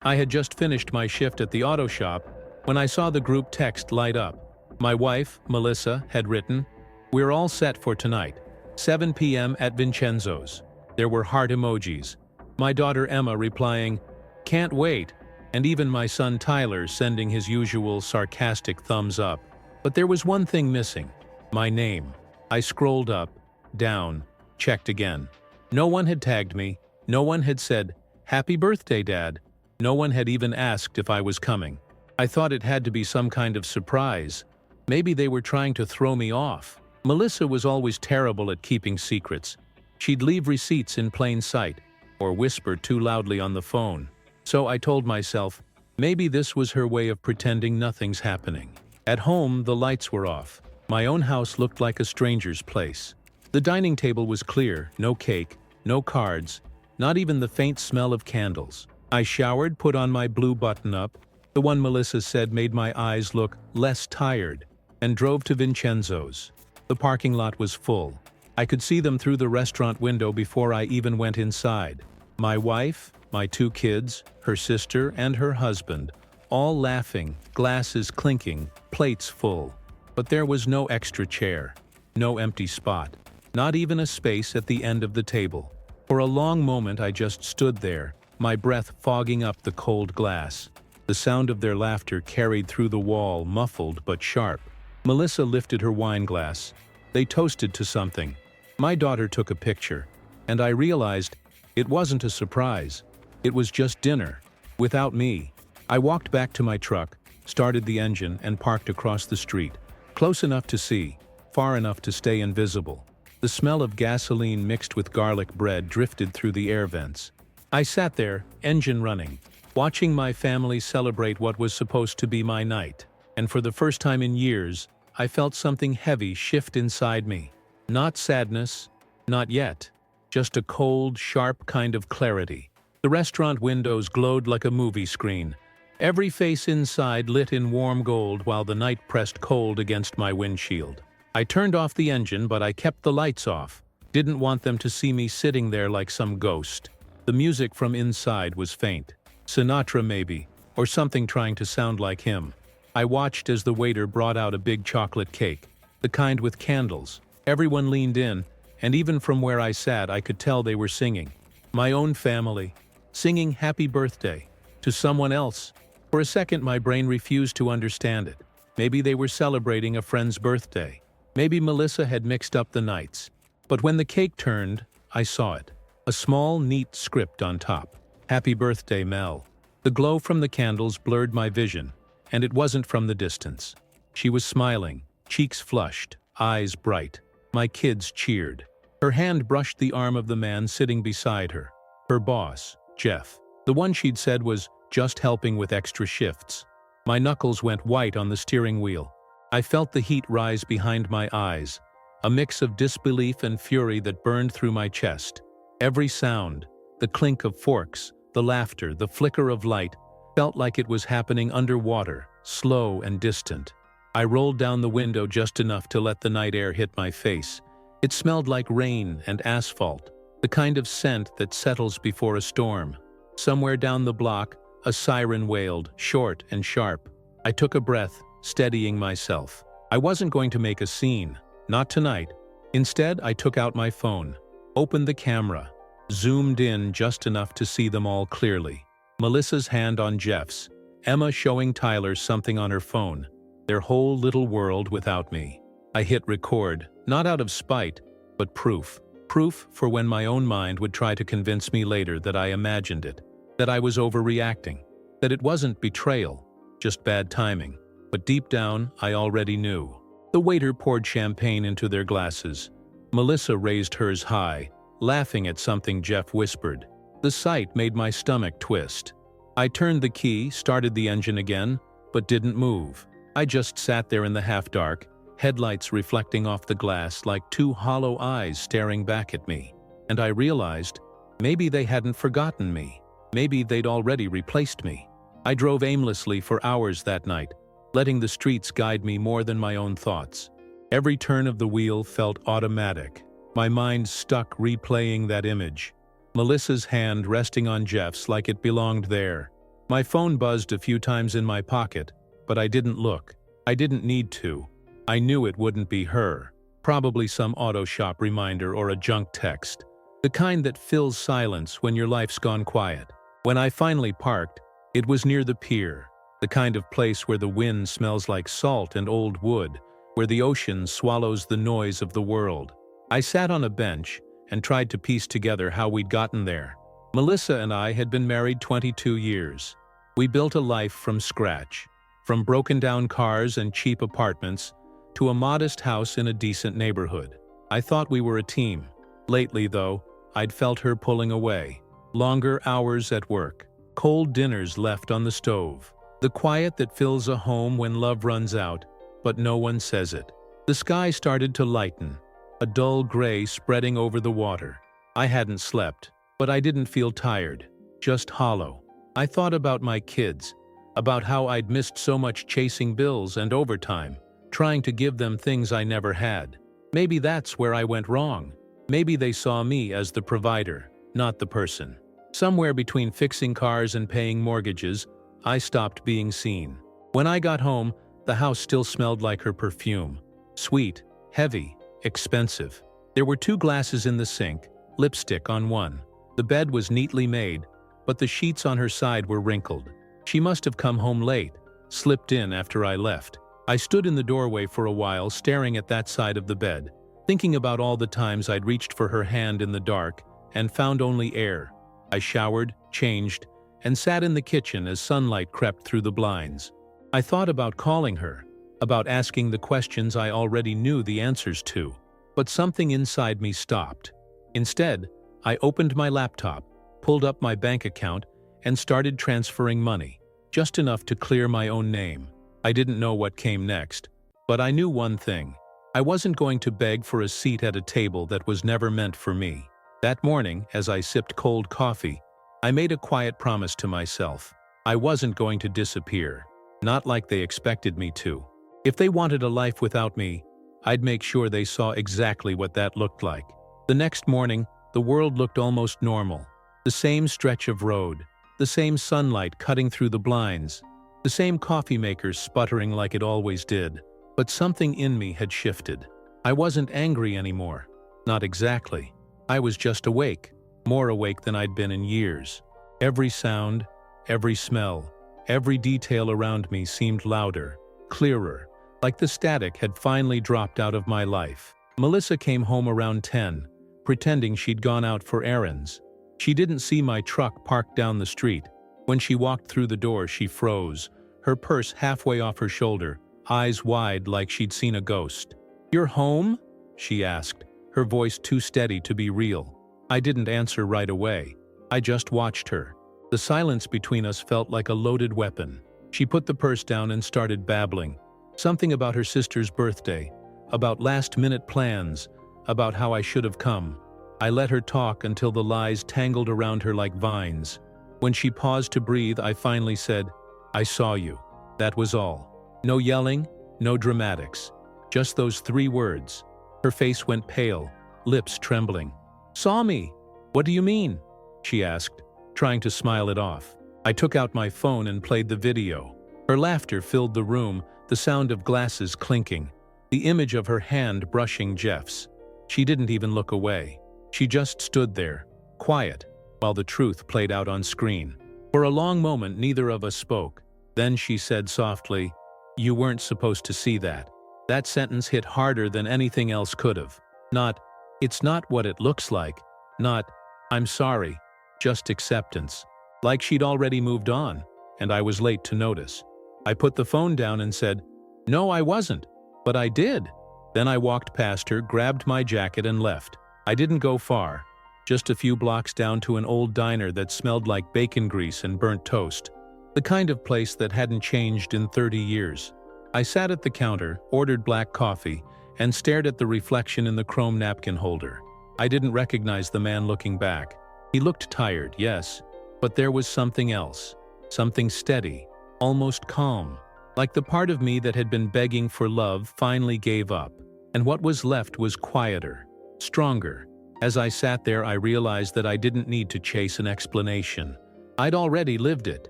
I had just finished my shift at the auto shop when I saw the group text light up. My wife, Melissa, had written, "We're all set for tonight, 7 p.m. at Vincenzo's." There were heart emojis. My daughter Emma replying, "Can't wait," and even my son Tyler sending his usual sarcastic thumbs up. But there was one thing missing: my name. I scrolled up, down, checked again. No one had tagged me. No one had said, "Happy birthday, Dad." No one had even asked if I was coming. I thought it had to be some kind of surprise. Maybe they were trying to throw me off. Melissa was always terrible at keeping secrets. She'd leave receipts in plain sight, or whisper too loudly on the phone. So I told myself, maybe this was her way of pretending nothing's happening. At home, the lights were off. My own house looked like a stranger's place. The dining table was clear, no cake, no cards, not even the faint smell of candles. I showered, put on my blue button-up, the one Melissa said made my eyes look less tired, and drove to Vincenzo's. The parking lot was full. I could see them through the restaurant window before I even went inside. My wife, my 2 kids, her sister, and her husband, all laughing, glasses clinking, plates full. But there was no extra chair, no empty spot, not even a space at the end of the table. For a long moment I just stood there, my breath fogging up the cold glass. The sound of their laughter carried through the wall, muffled but sharp. Melissa lifted her wine glass. They toasted to something. My daughter took a picture, and I realized it wasn't a surprise. It was just dinner, without me. I walked back to my truck, started the engine, and parked across the street. Close enough to see, far enough to stay invisible. The smell of gasoline mixed with garlic bread drifted through the air vents. I sat there, engine running, watching my family celebrate what was supposed to be my night. And for the first time in years, I felt something heavy shift inside me. Not sadness, not yet. Just a cold, sharp kind of clarity. The restaurant windows glowed like a movie screen. Every face inside lit in warm gold while the night pressed cold against my windshield. I turned off the engine, but I kept the lights off. Didn't want them to see me sitting there like some ghost. The music from inside was faint. Sinatra maybe, or something trying to sound like him. I watched as the waiter brought out a big chocolate cake, the kind with candles. Everyone leaned in, and even from where I sat I could tell they were singing. My own family, singing happy birthday to someone else. For a second my brain refused to understand it. Maybe they were celebrating a friend's birthday. Maybe Melissa had mixed up the nights. But when the cake turned, I saw it. A small, neat script on top. Happy birthday, Mel. The glow from the candles blurred my vision, and it wasn't from the distance. She was smiling, cheeks flushed, eyes bright. My kids cheered. Her hand brushed the arm of the man sitting beside her. Her boss, Jeff. The one she'd said was just helping with extra shifts. My knuckles went white on the steering wheel. I felt the heat rise behind my eyes, a mix of disbelief and fury that burned through my chest. Every sound, the clink of forks, the laughter, the flicker of light, felt like it was happening underwater, slow and distant. I rolled down the window just enough to let the night air hit my face. It smelled like rain and asphalt, the kind of scent that settles before a storm. Somewhere down the block, a siren wailed, short and sharp. I took a breath, steadying myself. I wasn't going to make a scene, not tonight. Instead, I took out my phone, opened the camera, zoomed in just enough to see them all clearly. Melissa's hand on Jeff's, Emma showing Tyler something on her phone, their whole little world without me. I hit record, not out of spite, but proof. Proof for when my own mind would try to convince me later that I imagined it, that I was overreacting, that it wasn't betrayal, just bad timing. But deep down, I already knew. The waiter poured champagne into their glasses. Melissa raised hers high, laughing at something Jeff whispered. The sight made my stomach twist. I turned the key, started the engine again, but didn't move. I just sat there in the half-dark, headlights reflecting off the glass like 2 hollow eyes staring back at me. And I realized, maybe they hadn't forgotten me. Maybe they'd already replaced me. I drove aimlessly for hours that night, letting the streets guide me more than my own thoughts. Every turn of the wheel felt automatic, my mind stuck replaying that image. Melissa's hand resting on Jeff's like it belonged there. My phone buzzed a few times in my pocket, but I didn't look. I didn't need to. I knew it wouldn't be her. Probably some auto shop reminder or a junk text. The kind that fills silence when your life's gone quiet. When I finally parked, it was near the pier. The kind of place where the wind smells like salt and old wood, where the ocean swallows the noise of the world. I sat on a bench and tried to piece together how we'd gotten there. Melissa and I had been married 22 years. We built a life from scratch, from broken-down cars and cheap apartments to a modest house in a decent neighborhood. I thought we were a team. Lately, though, I'd felt her pulling away. Longer hours at work, cold dinners left on the stove, the quiet that fills a home when love runs out, but no one says it. The sky started to lighten, a dull gray spreading over the water. I hadn't slept, but I didn't feel tired, just hollow. I thought about my kids, about how I'd missed so much chasing bills and overtime, trying to give them things I never had. Maybe that's where I went wrong. Maybe they saw me as the provider, not the person. Somewhere between fixing cars and paying mortgages, I stopped being seen. When I got home, the house still smelled like her perfume. Sweet, heavy, expensive. There were 2 glasses in the sink, lipstick on one. The bed was neatly made, but the sheets on her side were wrinkled. She must have come home late, slipped in after I left. I stood in the doorway for a while, staring at that side of the bed, thinking about all the times I'd reached for her hand in the dark and found only air. I showered, changed, and sat in the kitchen as sunlight crept through the blinds. I thought about calling her, about asking the questions I already knew the answers to, but something inside me stopped. Instead, I opened my laptop, pulled up my bank account, and started transferring money, just enough to clear my own name. I didn't know what came next, but I knew one thing. I wasn't going to beg for a seat at a table that was never meant for me. That morning, as I sipped cold coffee, I made a quiet promise to myself. I wasn't going to disappear, not like they expected me to. If they wanted a life without me, I'd make sure they saw exactly what that looked like. The next morning, the world looked almost normal. The same stretch of road, the same sunlight cutting through the blinds, the same coffee maker sputtering like it always did. But something in me had shifted. I wasn't angry anymore. Not exactly. I was just awake, more awake than I'd been in years. Every sound, every smell, every detail around me seemed louder, clearer, like the static had finally dropped out of my life. Melissa came home around 10, pretending she'd gone out for errands. She didn't see my truck parked down the street. When she walked through the door, she froze, her purse halfway off her shoulder, eyes wide like she'd seen a ghost. "You're home?" she asked, her voice too steady to be real. I didn't answer right away. I just watched her. The silence between us felt like a loaded weapon. She put the purse down and started babbling. Something about her sister's birthday, about last-minute plans, about how I should have come. I let her talk until the lies tangled around her like vines. When she paused to breathe, I finally said, "I saw you." That was all. No yelling, no dramatics. Just those 3 words. Her face went pale, lips trembling. "Saw me? What do you mean?" she asked, trying to smile it off. I took out my phone and played the video. Her laughter filled the room, the sound of glasses clinking, the image of her hand brushing Jeff's. She didn't even look away. She just stood there, quiet, while the truth played out on screen. For a long moment, neither of us spoke. Then she said softly, "You weren't supposed to see that." That sentence hit harder than anything else could have. Not, "It's not what it looks like." Not, "I'm sorry." Just acceptance. Like she'd already moved on, and I was late to notice. I put the phone down and said, "No, I wasn't." "But I did." Then I walked past her, grabbed my jacket and left. I didn't go far. Just a few blocks down to an old diner that smelled like bacon grease and burnt toast. The kind of place that hadn't changed in 30 years. I sat at the counter, ordered black coffee, and stared at the reflection in the chrome napkin holder. I didn't recognize the man looking back. He looked tired, yes, but there was something else. Something steady, almost calm. Like the part of me that had been begging for love finally gave up. And what was left was quieter, stronger. As I sat there, I realized that I didn't need to chase an explanation. I'd already lived it.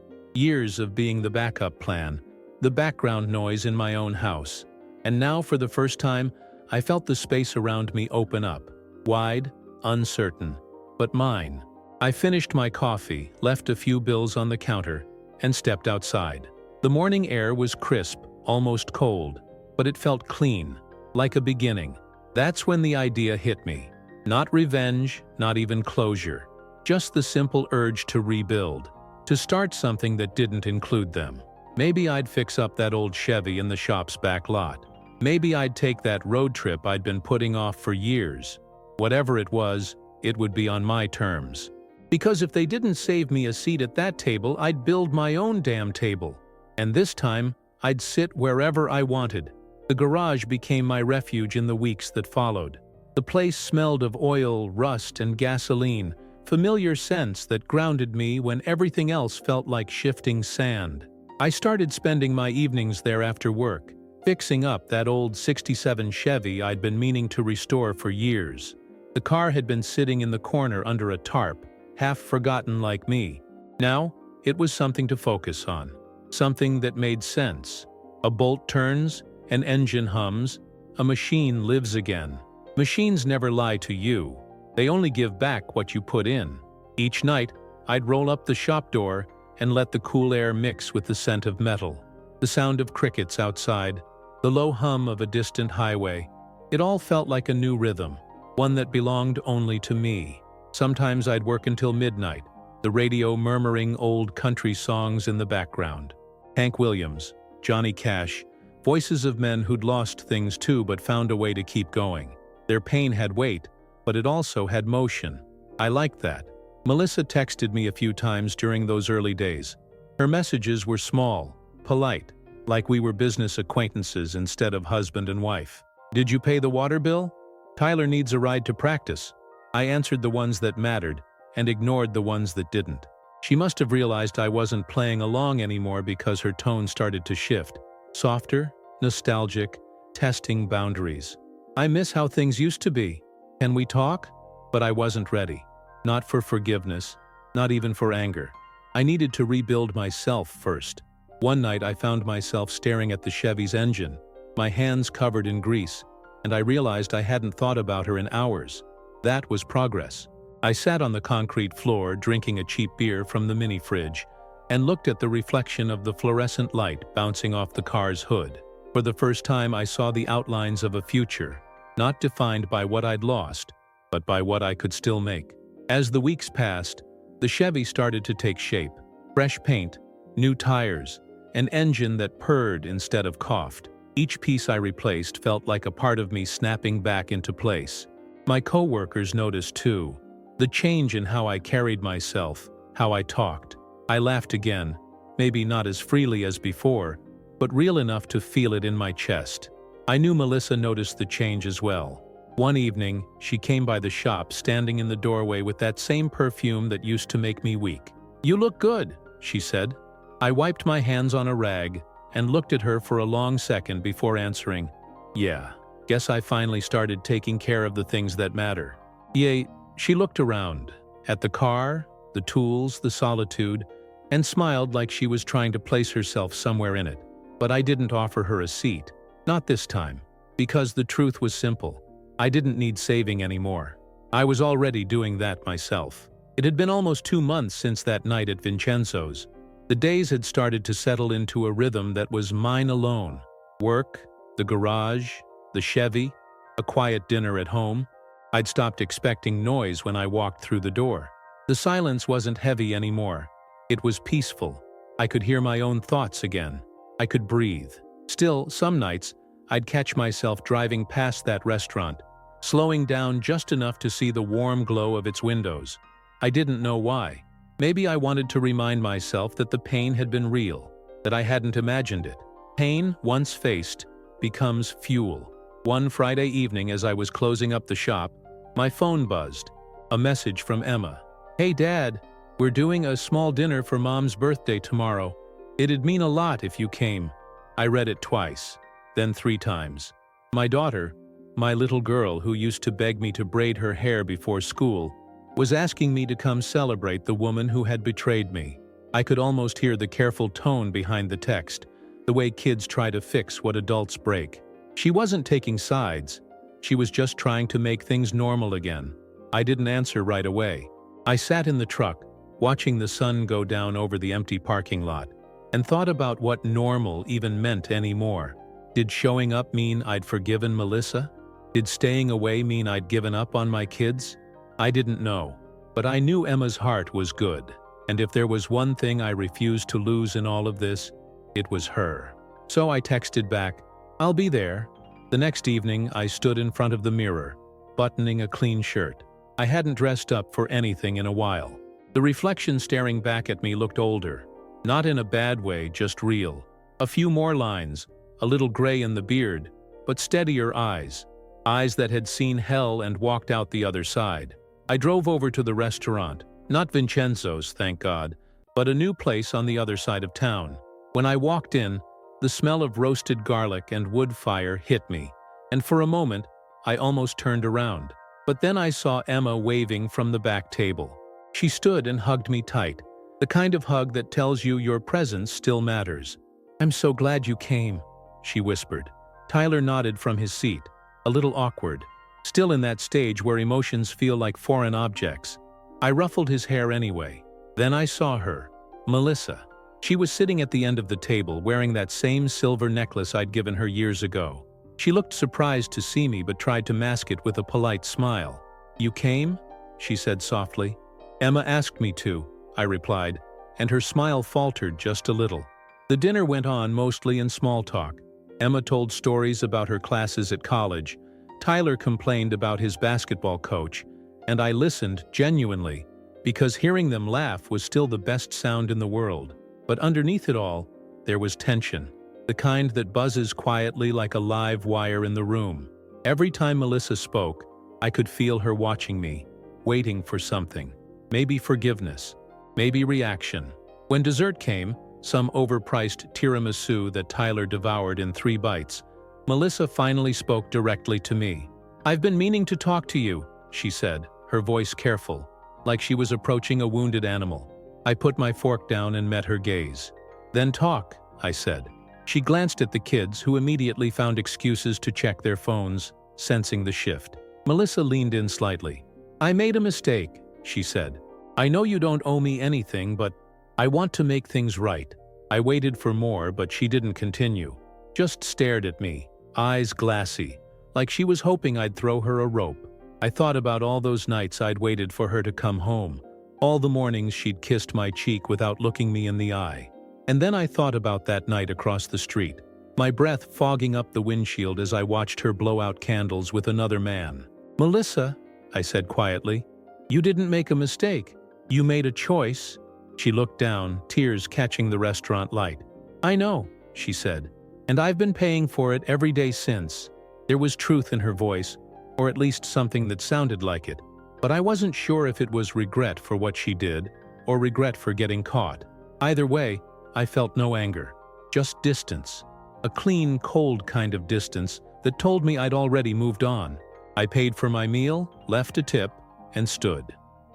Years of being the backup plan, the background noise in my own house. And now, for the first time, I felt the space around me open up. Wide, uncertain, but mine. I finished my coffee, left a few bills on the counter, and stepped outside. The morning air was crisp, almost cold, but it felt clean, like a beginning. That's when the idea hit me. Not revenge, not even closure. Just the simple urge to rebuild, to start something that didn't include them. Maybe I'd fix up that old Chevy in the shop's back lot. Maybe I'd take that road trip I'd been putting off for years. Whatever it was, it would be on my terms. Because if they didn't save me a seat at that table, I'd build my own damn table. And this time, I'd sit wherever I wanted. The garage became my refuge in the weeks that followed. The place smelled of oil, rust, and gasoline, familiar scents that grounded me when everything else felt like shifting sand. I started spending my evenings there after work, fixing up that old '67 Chevy I'd been meaning to restore for years. The car had been sitting in the corner under a tarp, half forgotten like me. Now, it was something to focus on. Something that made sense. A bolt turns, an engine hums, a machine lives again. Machines never lie to you. They only give back what you put in. Each night, I'd roll up the shop door and let the cool air mix with the scent of metal. The sound of crickets outside, the low hum of a distant highway. It all felt like a new rhythm, one that belonged only to me. Sometimes I'd work until midnight, the radio murmuring old country songs in the background. Hank Williams, Johnny Cash, voices of men who'd lost things too but found a way to keep going. Their pain had weight, but it also had motion. I liked that. Melissa texted me a few times during those early days. Her messages were small, polite, like we were business acquaintances instead of husband and wife. "Did you pay the water bill? Tyler needs a ride to practice." I answered the ones that mattered and ignored the ones that didn't. She must have realized I wasn't playing along anymore because her tone started to shift. Softer, nostalgic, testing boundaries. "I miss how things used to be. Can we talk?" But I wasn't ready. Not for forgiveness, not even for anger. I needed to rebuild myself first. One night I found myself staring at the Chevy's engine, my hands covered in grease, and I realized I hadn't thought about her in hours. That was progress. I sat on the concrete floor, drinking a cheap beer from the mini fridge, and looked at the reflection of the fluorescent light bouncing off the car's hood. For the first time, I saw the outlines of a future, not defined by what I'd lost, but by what I could still make. As the weeks passed, the Chevy started to take shape. Fresh paint, new tires, an engine that purred instead of coughed. Each piece I replaced felt like a part of me snapping back into place. My co-workers noticed too. The change in how I carried myself, how I talked. I laughed again, maybe not as freely as before, but real enough to feel it in my chest. I knew Melissa noticed the change as well. One evening, she came by the shop standing in the doorway with that same perfume that used to make me weak. "You look good," she said. I wiped my hands on a rag and looked at her for a long second before answering, "Yeah, guess I finally started taking care of the things that matter." Yay, she looked around, at the car, the tools, the solitude, and smiled like she was trying to place herself somewhere in it. But I didn't offer her a seat. Not this time. Because the truth was simple. I didn't need saving anymore. I was already doing that myself. It had been almost 2 months since that night at Vincenzo's. The days had started to settle into a rhythm that was mine alone. Work, the garage, the Chevy, a quiet dinner at home. I'd stopped expecting noise when I walked through the door. The silence wasn't heavy anymore. It was peaceful. I could hear my own thoughts again. I could breathe. Still, some nights, I'd catch myself driving past that restaurant, slowing down just enough to see the warm glow of its windows. I didn't know why. Maybe I wanted to remind myself that the pain had been real, that I hadn't imagined it. Pain, once faced, becomes fuel. One Friday evening as I was closing up the shop, my phone buzzed. A message from Emma. "Hey Dad, we're doing a small dinner for Mom's birthday tomorrow. It'd mean a lot if you came." I read it twice, then 3 times. My daughter, my little girl who used to beg me to braid her hair before school, was asking me to come celebrate the woman who had betrayed me. I could almost hear the careful tone behind the text, the way kids try to fix what adults break. She wasn't taking sides. She was just trying to make things normal again. I didn't answer right away. I sat in the truck, watching the sun go down over the empty parking lot, and thought about what normal even meant anymore. Did showing up mean I'd forgiven Melissa? Did staying away mean I'd given up on my kids? I didn't know, but I knew Emma's heart was good, and if there was one thing I refused to lose in all of this, it was her. So I texted back, "I'll be there." The next evening, I stood in front of the mirror, buttoning a clean shirt. I hadn't dressed up for anything in a while. The reflection staring back at me looked older. Not in a bad way, just real. A few more lines, a little gray in the beard, but steadier eyes. Eyes that had seen hell and walked out the other side. I drove over to the restaurant, not Vincenzo's, thank God, but a new place on the other side of town. When I walked in, the smell of roasted garlic and wood fire hit me, and for a moment, I almost turned around. But then I saw Emma waving from the back table. She stood and hugged me tight, the kind of hug that tells you your presence still matters. "I'm so glad you came," she whispered. Tyler nodded from his seat, a little awkward, still in that stage where emotions feel like foreign objects. I ruffled his hair anyway. Then I saw her, Melissa. She was sitting at the end of the table wearing that same silver necklace I'd given her years ago. She looked surprised to see me but tried to mask it with a polite smile. "You came?" she said softly. "Emma asked me to," I replied, and her smile faltered just a little. The dinner went on mostly in small talk. Emma told stories about her classes at college, Tyler complained about his basketball coach, and I listened genuinely, because hearing them laugh was still the best sound in the world. But underneath it all, there was tension, the kind that buzzes quietly like a live wire in the room. Every time Melissa spoke, I could feel her watching me, waiting for something. Maybe forgiveness, maybe reaction. When dessert came, some overpriced tiramisu that Tyler devoured in 3 bites, Melissa finally spoke directly to me. "I've been meaning to talk to you," she said, her voice careful, like she was approaching a wounded animal. I put my fork down and met her gaze. "Then talk," I said. She glanced at the kids, who immediately found excuses to check their phones, sensing the shift. Melissa leaned in slightly. "I made a mistake," she said. "I know you don't owe me anything, but I want to make things right." I waited for more, but she didn't continue. Just stared at me, eyes glassy, like she was hoping I'd throw her a rope. I thought about all those nights I'd waited for her to come home, all the mornings she'd kissed my cheek without looking me in the eye. And then I thought about that night across the street, my breath fogging up the windshield as I watched her blow out candles with another man. "Melissa," I said quietly, "you didn't make a mistake. You made a choice." She looked down, tears catching the restaurant light. "I know," she said, "and I've been paying for it every day since." There was truth in her voice, or at least something that sounded like it, but I wasn't sure if it was regret for what she did or regret for getting caught. Either way, I felt no anger, just distance, a clean, cold kind of distance that told me I'd already moved on. I paid for my meal, left a tip, and stood.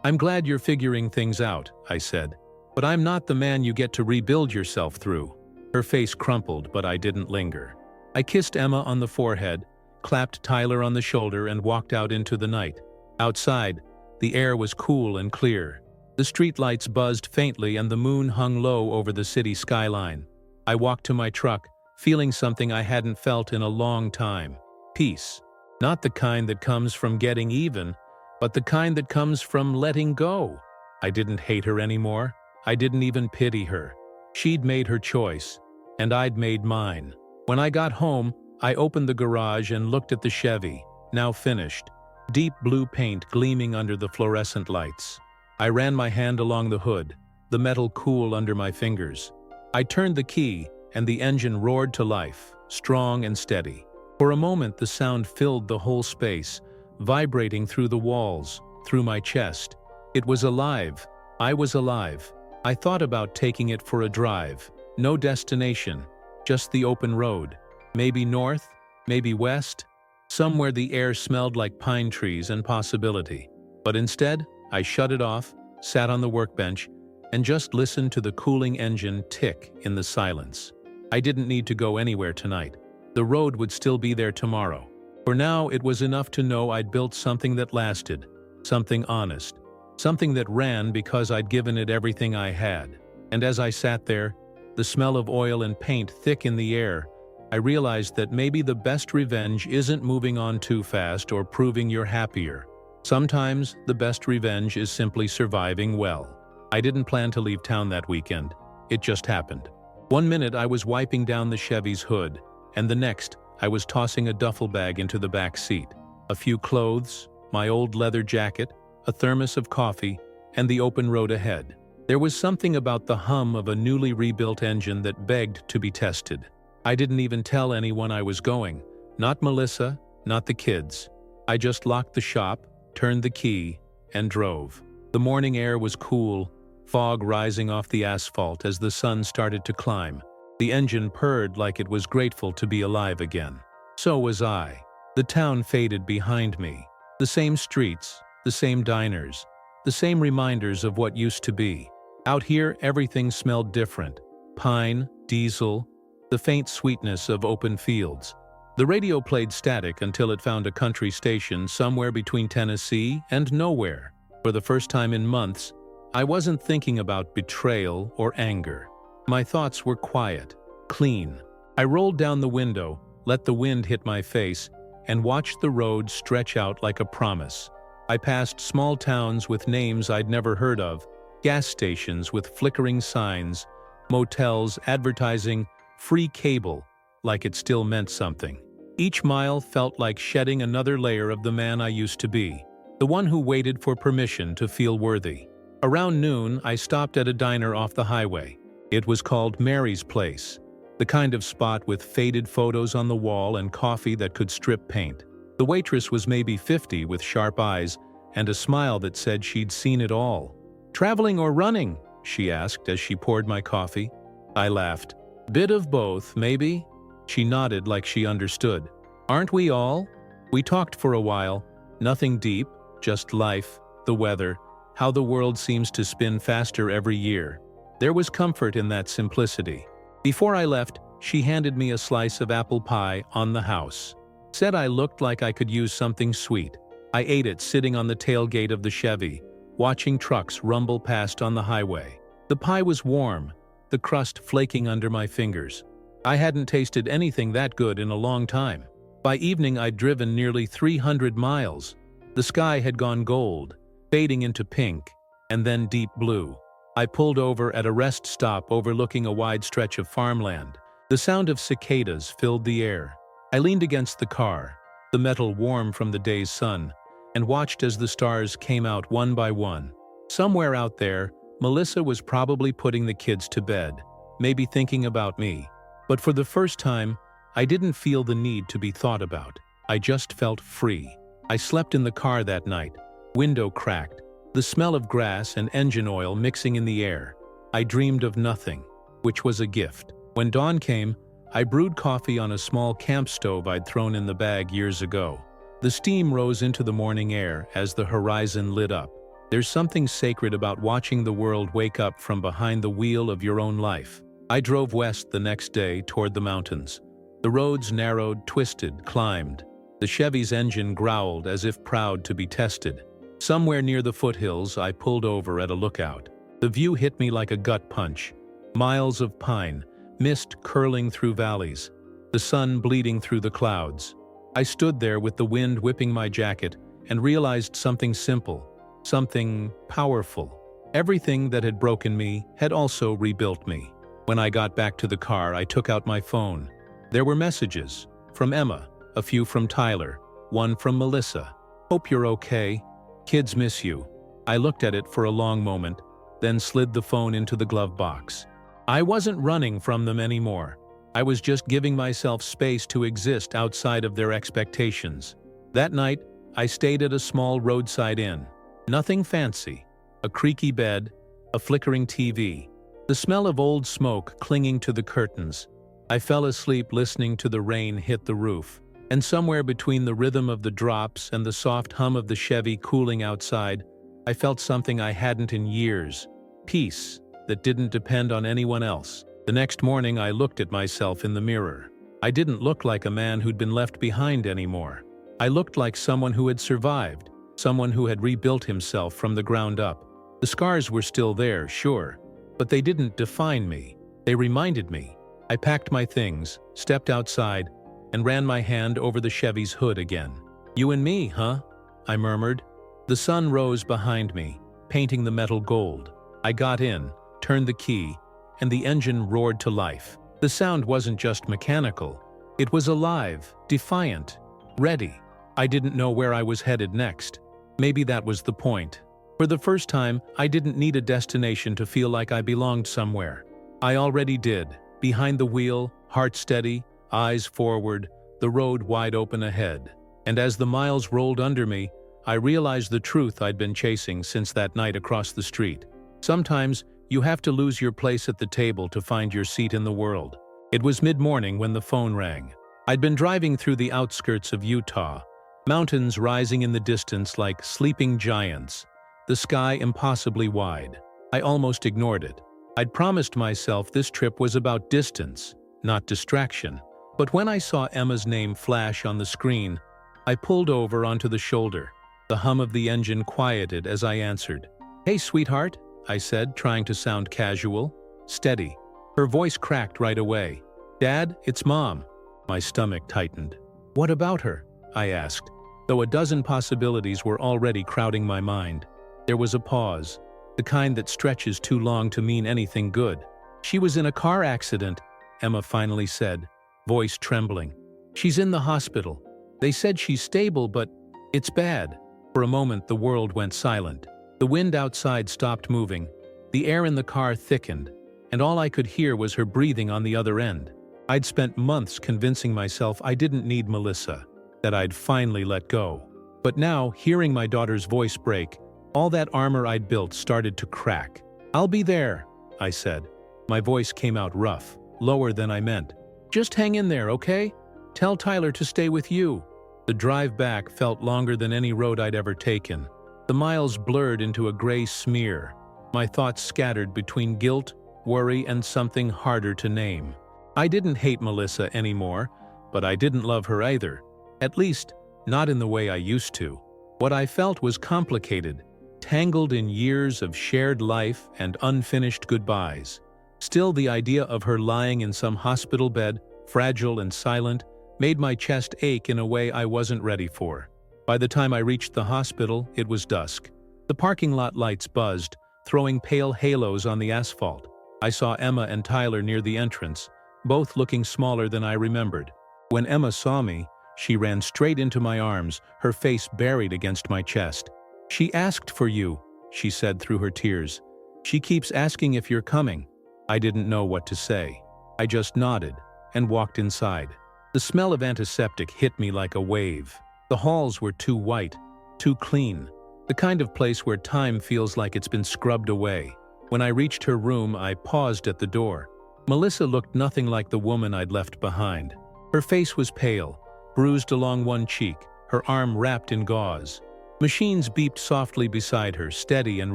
"I'm glad you're figuring things out," I said, "but I'm not the man you get to rebuild yourself through." Her face crumpled, but I didn't linger. I kissed Emma on the forehead, clapped Tyler on the shoulder, and walked out into the night. Outside, the air was cool and clear. The streetlights buzzed faintly and the moon hung low over the city skyline. I walked to my truck, feeling something I hadn't felt in a long time. Peace. Not the kind that comes from getting even, but the kind that comes from letting go. I didn't hate her anymore. I didn't even pity her. She'd made her choice, and I'd made mine. When I got home, I opened the garage and looked at the Chevy, now finished, deep blue paint gleaming under the fluorescent lights. I ran my hand along the hood, the metal cool under my fingers. I turned the key, and the engine roared to life, strong and steady. For a moment, the sound filled the whole space, vibrating through the walls, through my chest. It was alive. I was alive. I thought about taking it for a drive. No destination, just the open road. Maybe north, maybe west, somewhere the air smelled like pine trees and possibility. But instead, I shut it off, sat on the workbench, and just listen to the cooling engine tick in the silence. I didn't need to go anywhere tonight. The road would still be there tomorrow. For now, it was enough to know I'd built something that lasted, something honest, something that ran because I'd given it everything I had. And as I sat there, the smell of oil and paint thick in the air, I realized that maybe the best revenge isn't moving on too fast or proving you're happier. Sometimes, the best revenge is simply surviving well. I didn't plan to leave town that weekend. It just happened. One minute I was wiping down the Chevy's hood, and the next, I was tossing a duffel bag into the back seat. A few clothes, my old leather jacket, a thermos of coffee, and the open road ahead. There was something about the hum of a newly rebuilt engine that begged to be tested. I didn't even tell anyone I was going. Not Melissa, not the kids. I just locked the shop, turned the key, and drove. The morning air was cool, fog rising off the asphalt as the sun started to climb. The engine purred like it was grateful to be alive again. So was I. The town faded behind me. The same streets, the same diners, the same reminders of what used to be. Out here, everything smelled different. Pine, diesel, the faint sweetness of open fields. The radio played static until it found a country station somewhere between Tennessee and nowhere. For the first time in months, I wasn't thinking about betrayal or anger. My thoughts were quiet, clean. I rolled down the window, let the wind hit my face, and watched the road stretch out like a promise. I passed small towns with names I'd never heard of, gas stations with flickering signs, motels advertising free cable like it still meant something. Each mile felt like shedding another layer of the man I used to be, the one who waited for permission to feel worthy. Around noon, I stopped at a diner off the highway. It was called Mary's Place, the kind of spot with faded photos on the wall and coffee that could strip paint. The waitress was maybe 50 with sharp eyes and a smile that said she'd seen it all. "Traveling or running?" she asked as she poured my coffee. I laughed. "Bit of both, maybe?" She nodded like she understood. "Aren't we all?" We talked for a while, nothing deep, just life, the weather, how the world seems to spin faster every year. There was comfort in that simplicity. Before I left, she handed me a slice of apple pie on the house. Said I looked like I could use something sweet. I ate it sitting on the tailgate of the Chevy, watching trucks rumble past on the highway. The pie was warm, the crust flaking under my fingers. I hadn't tasted anything that good in a long time. By evening, I'd driven nearly 300 miles. The sky had gone gold, fading into pink, and then deep blue. I pulled over at a rest stop overlooking a wide stretch of farmland. The sound of cicadas filled the air. I leaned against the car, the metal warm from the day's sun, and watched as the stars came out one by one. Somewhere out there, Melissa was probably putting the kids to bed, maybe thinking about me. But for the first time, I didn't feel the need to be thought about. I just felt free. I slept in the car that night, window cracked, the smell of grass and engine oil mixing in the air. I dreamed of nothing, which was a gift. When dawn came, I brewed coffee on a small camp stove I'd thrown in the bag years ago. The steam rose into the morning air as the horizon lit up. There's something sacred about watching the world wake up from behind the wheel of your own life. I drove west the next day toward the mountains. The roads narrowed, twisted, climbed. The Chevy's engine growled as if proud to be tested. Somewhere near the foothills, I pulled over at a lookout. The view hit me like a gut punch. Miles of pine, mist curling through valleys, the sun bleeding through the clouds. I stood there with the wind whipping my jacket and realized something simple, something powerful. Everything that had broken me had also rebuilt me. When I got back to the car, I took out my phone. There were messages from Emma, a few from Tyler, one from Melissa. "Hope you're okay. Kids miss you." I looked at it for a long moment, then slid the phone into the glove box. I wasn't running from them anymore. I was just giving myself space to exist outside of their expectations. That night, I stayed at a small roadside inn. Nothing fancy. A creaky bed, a flickering TV, the smell of old smoke clinging to the curtains. I fell asleep listening to the rain hit the roof, and somewhere between the rhythm of the drops and the soft hum of the Chevy cooling outside, I felt something I hadn't in years, Peace that didn't depend on anyone else. The next morning I looked at myself in the mirror. I didn't look like a man who'd been left behind anymore. I looked like someone who had survived, someone who had rebuilt himself from the ground up. The scars were still there, sure, but they didn't define me. They reminded me. I packed my things, stepped outside, and ran my hand over the Chevy's hood again. "You and me, huh?" I murmured. The sun rose behind me, painting the metal gold. I got in, turned the key, and the engine roared to life. The sound wasn't just mechanical. It was alive, defiant, ready. I didn't know where I was headed next. Maybe that was the point. For the first time, I didn't need a destination to feel like I belonged somewhere. I already did. Behind the wheel, heart steady, eyes forward, the road wide open ahead. And as the miles rolled under me, I realized the truth I'd been chasing since that night across the street. Sometimes, you have to lose your place at the table to find your seat in the world. It was mid-morning when the phone rang. I'd been driving through the outskirts of Utah, mountains rising in the distance like sleeping giants, the sky impossibly wide. I almost ignored it. I'd promised myself this trip was about distance, not distraction. But when I saw Emma's name flash on the screen, I pulled over onto the shoulder. The hum of the engine quieted as I answered. "Hey, sweetheart," I said, trying to sound casual, steady. Her voice cracked right away. "Dad, it's Mom." My stomach tightened. "What about her?" I asked, though a dozen possibilities were already crowding my mind. There was a pause, the kind that stretches too long to mean anything good. "She was in a car accident," Emma finally said, voice trembling. "She's in the hospital. They said she's stable, but it's bad." For a moment the world went silent. The wind outside stopped moving, the air in the car thickened, and all I could hear was her breathing on the other end. I'd spent months convincing myself I didn't need Melissa, that I'd finally let go. But now, hearing my daughter's voice break, all that armor I'd built started to crack. "I'll be there," I said. My voice came out rough, lower than I meant. "Just hang in there, okay? Tell Tyler to stay with you." The drive back felt longer than any road I'd ever taken. The miles blurred into a gray smear, my thoughts scattered between guilt, worry, and something harder to name. I didn't hate Melissa anymore, but I didn't love her either. At least, not in the way I used to. What I felt was complicated, tangled in years of shared life and unfinished goodbyes. Still, the idea of her lying in some hospital bed, fragile and silent, made my chest ache in a way I wasn't ready for. By the time I reached the hospital, it was dusk. The parking lot lights buzzed, throwing pale halos on the asphalt. I saw Emma and Tyler near the entrance, both looking smaller than I remembered. When Emma saw me, she ran straight into my arms, her face buried against my chest. "She asked for you," she said through her tears. "She keeps asking if you're coming." I didn't know what to say. I just nodded and walked inside. The smell of antiseptic hit me like a wave. The halls were too white, too clean, the kind of place where time feels like it's been scrubbed away. When I reached her room, I paused at the door. Melissa looked nothing like the woman I'd left behind. Her face was pale, bruised along one cheek, her arm wrapped in gauze. Machines beeped softly beside her, steady and